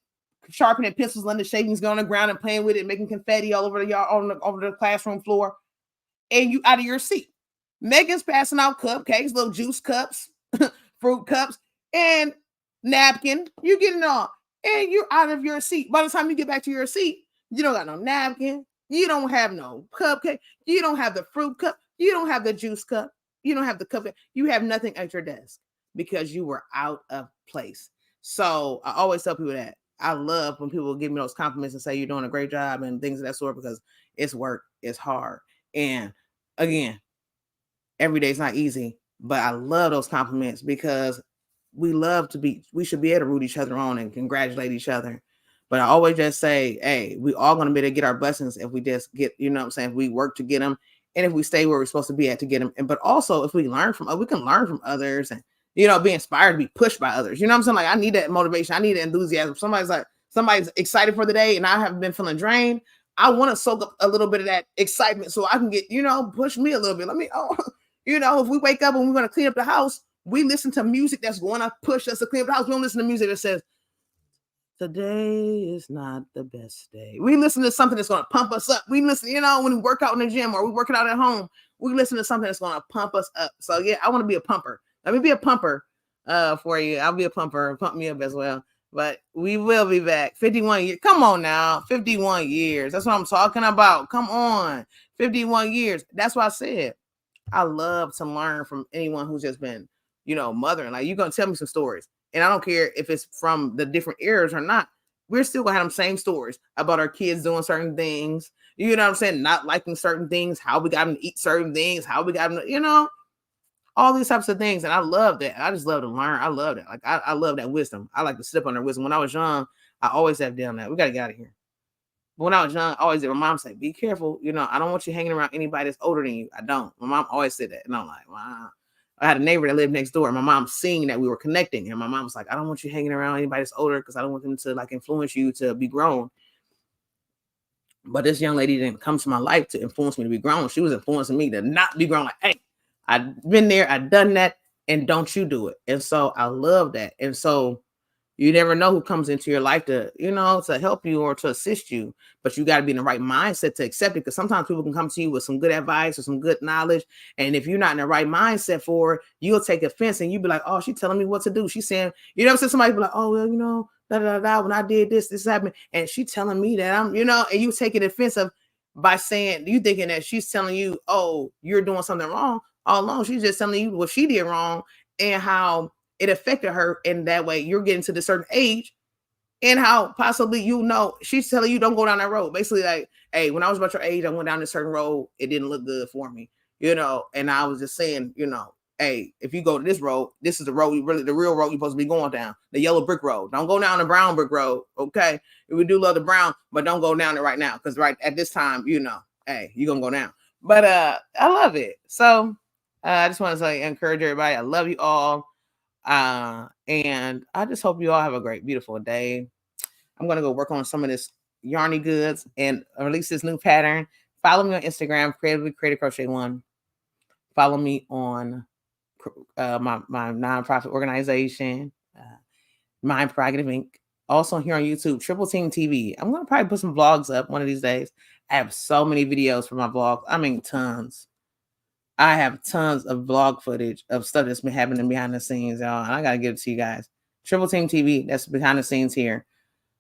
Sharpening pencils, letting the shavings go on the ground and playing with it, making confetti all over over the classroom floor. And you out of your seat. Megan's passing out cupcakes, little juice cups, fruit cups, and napkin. You getting on, and you're out of your seat. By the time you get back to your seat, you don't got no napkin. You don't have no cupcake. You don't have the fruit cup. You don't have the juice cup. You don't have the cupcake. You have nothing at your desk because you were out of place. So I always tell people that. I love when people give me those compliments and say you're doing a great job and things of that sort, because it's work, it's hard. And again, every day is not easy, but I love those compliments because we should be able to root each other on and congratulate each other. But I always just say, hey, we all going to be able to get our blessings if we just get, you know what I'm saying? If we work to get them, and if we stay where we're supposed to be at to get them. But also if we can learn from others and, be inspired to be pushed by others. You know what I'm saying? Like I need that motivation. I need that enthusiasm. Somebody's excited for the day and I haven't been feeling drained. I want to soak up a little bit of that excitement so I can get, push me a little bit. If we wake up and we're going to clean up the house, we listen to music that's going to push us to clean up the house. We don't listen to music that says, today is not the best day. We listen to something that's going to pump us up. We listen, when we work out in the gym or we working out at home, we listen to something that's going to pump us up. So yeah, I want to be a pumper. Let me be a pumper for you. I'll be a pumper. Pump me up as well. But we will be back. 51 years. Come on now. 51 years. That's what I'm talking about. Come on. 51 years. That's what I said. I love to learn from anyone who's just been, mothering. Like, you're going to tell me some stories. And I don't care if it's from the different eras or not. We're still going to have them same stories about our kids doing certain things. You know what I'm saying? Not liking certain things, how we got them to eat certain things, how we got them to, all these types of things. And I love that. I just love to learn. I love that. Like, I love that wisdom. I like to sit up on their wisdom. When I was young, I always have done that. We got to get out of here. But when I was young, I always did. My mom said, be careful. I don't want you hanging around anybody that's older than you. I don't. My mom always said that. And I'm like, wow. I had a neighbor that lived next door. And my mom seeing that we were connecting. And my mom was like, I don't want you hanging around anybody that's older because I don't want them to like influence you to be grown. But this young lady didn't come to my life to influence me to be grown. She was influencing me to not be grown. Like, hey, I've been there. I've done that. And don't you do it. And so I love that. And so you never know who comes into your life to, to help you or to assist you, but you got to be in the right mindset to accept it. Because sometimes people can come to you with some good advice or some good knowledge. And if you're not in the right mindset for it, you'll take offense and you'll be like, oh, she's telling me what to do. She's saying, somebody be like, oh, well, when I did this happened. And she's telling me that I'm, and you taking offensive by saying, you thinking that she's telling you, oh, you're doing something wrong. All along, she's just telling you what she did wrong and how it affected her in that way. You're getting to the certain age, and how possibly, she's telling you don't go down that road. Basically, like, hey, when I was about your age, I went down a certain road. It didn't look good for me, and I was just saying, hey, if you go to this road, this is the road the real road you're supposed to be going down, the yellow brick road. Don't go down the brown brick road, okay? We do love the brown, but don't go down it right now, because right at this time, hey, you're gonna go down. But I love it. So I just want to say, encourage everybody. I love you all. And I just hope you all have a great, beautiful day. I'm gonna go work on some of this yarny goods and release this new pattern. Follow me on Instagram, Creatively Created Crochet 1. Follow me on my nonprofit organization, Mind Prerogative Inc. Also here on YouTube, Triple Team TV. I'm gonna probably put some vlogs up one of these days. I have so many videos for my vlogs. I mean, tons. I have tons of vlog footage of stuff that's been happening behind the scenes, y'all. And I gotta give it to you guys. Triple Team TV, that's behind the scenes here.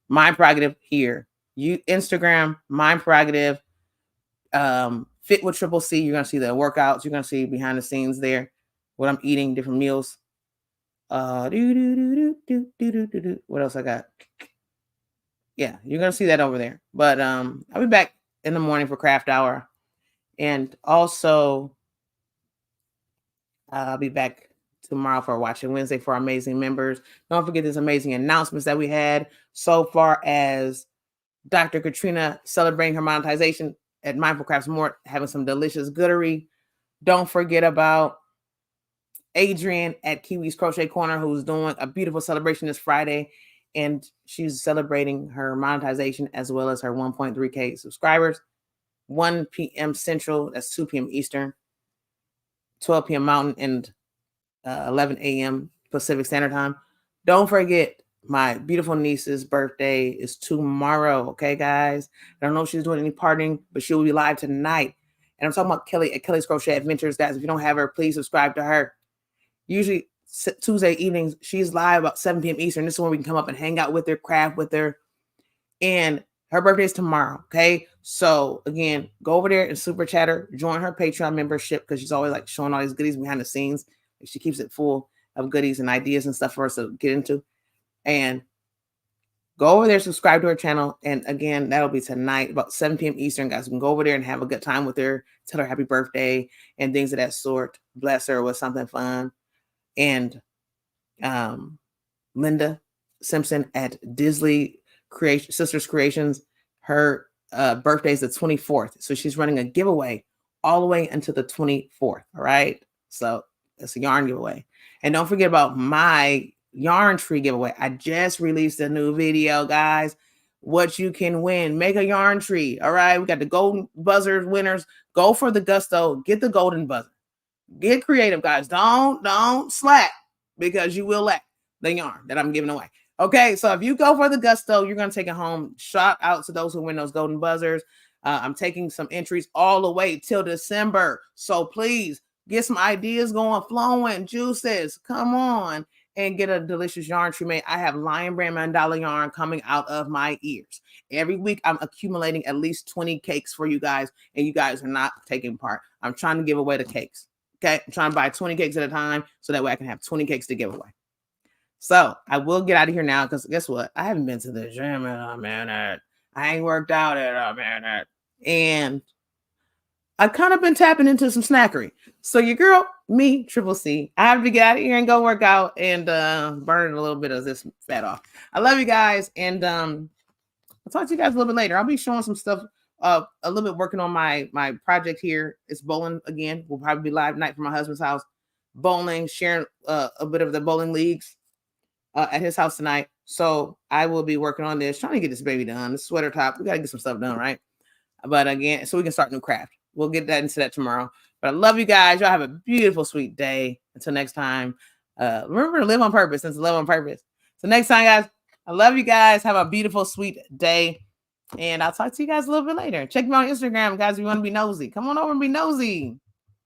Mind Prerogative here. Instagram, Mind Prerogative. Fit with Triple C. You're gonna see the workouts. You're gonna see behind the scenes there, what I'm eating, different meals. What else I got? Yeah, you're gonna see that over there. But I'll be back in the morning for craft hour, and also I'll be back tomorrow for Watching Wednesday for our amazing members. Don't forget these amazing announcements that we had so far as Dr. Katrina celebrating her monetization at Mindful Crafts More, having some delicious goodery. Don't forget about Adrienne at Kiwi's Crochet Corner, who's doing a beautiful celebration this Friday, and she's celebrating her monetization as well as her 1.3K subscribers. 1 p.m. Central, that's 2 p.m. Eastern, 12 p.m. Mountain, and 11 a.m. Pacific Standard Time. Don't forget, my beautiful niece's birthday is tomorrow, okay, guys? I don't know if she's doing any partying, but she will be live tonight. And I'm talking about Kelly at Kelly's Crochet Adventures, guys. If you don't have her, please subscribe to her. Usually Tuesday evenings, she's live about 7 p.m. Eastern. This is when we can come up and hang out with her, craft with her. And her birthday is tomorrow, okay? So, again, go over there and super chat her. Join her Patreon membership, because she's always like showing all these goodies behind the scenes. She keeps it full of goodies and ideas and stuff for us to get into. And go over there, subscribe to her channel. And again, that'll be tonight about 7 p.m. Eastern, guys. We can go over there and have a good time with her, tell her happy birthday and things of that sort. Bless her with something fun. And Linda Simpson at Disley Sisters Creations, her birthday is the 24th. So she's running a giveaway all the way until the 24th. All right. So it's a yarn giveaway. And don't forget about my yarn tree giveaway. I just released a new video, guys. What you can win. Make a yarn tree. All right. We got the golden buzzer winners. Go for the gusto. Get the golden buzzer. Get creative, guys. Don't slack, because you will lack the yarn that I'm giving away. Okay, so if you go for the gusto, you're going to take it home. Shout out to those who win those golden buzzers. I'm taking some entries all the way till December. So please get some ideas going, flowing, juices. Come on and get a delicious yarn tree made. I have Lion Brand Mandala yarn coming out of my ears. Every week, I'm accumulating at least 20 cakes for you guys, and you guys are not taking part. I'm trying to give away the cakes. Okay, I'm trying to buy 20 cakes at a time, so that way I can have 20 cakes to give away. So I will get out of here now, because guess what? I haven't been to the gym in a minute. I ain't worked out in a minute. And I've kind of been tapping into some snackery. So your girl, me, Triple C, I have to get out of here and go work out and burn a little bit of this fat off. I love you guys. And I'll talk to you guys a little bit later. I'll be showing some stuff. A little bit working on my project here. It's bowling again. We'll probably be live night from my husband's house. Bowling, sharing a bit of the bowling leagues at his house tonight. So I will be working on this, trying to get this baby done. The sweater top. We got to get some stuff done, right? But again, so we can start new craft. We'll get that into that tomorrow. But I love you guys. Y'all have a beautiful, sweet day. Until next time. Remember to live on purpose. Since live on purpose. So next time, guys, I love you guys. Have a beautiful, sweet day. And I'll talk to you guys a little bit later. Check me out on Instagram, guys, if you want to be nosy. Come on over and be nosy.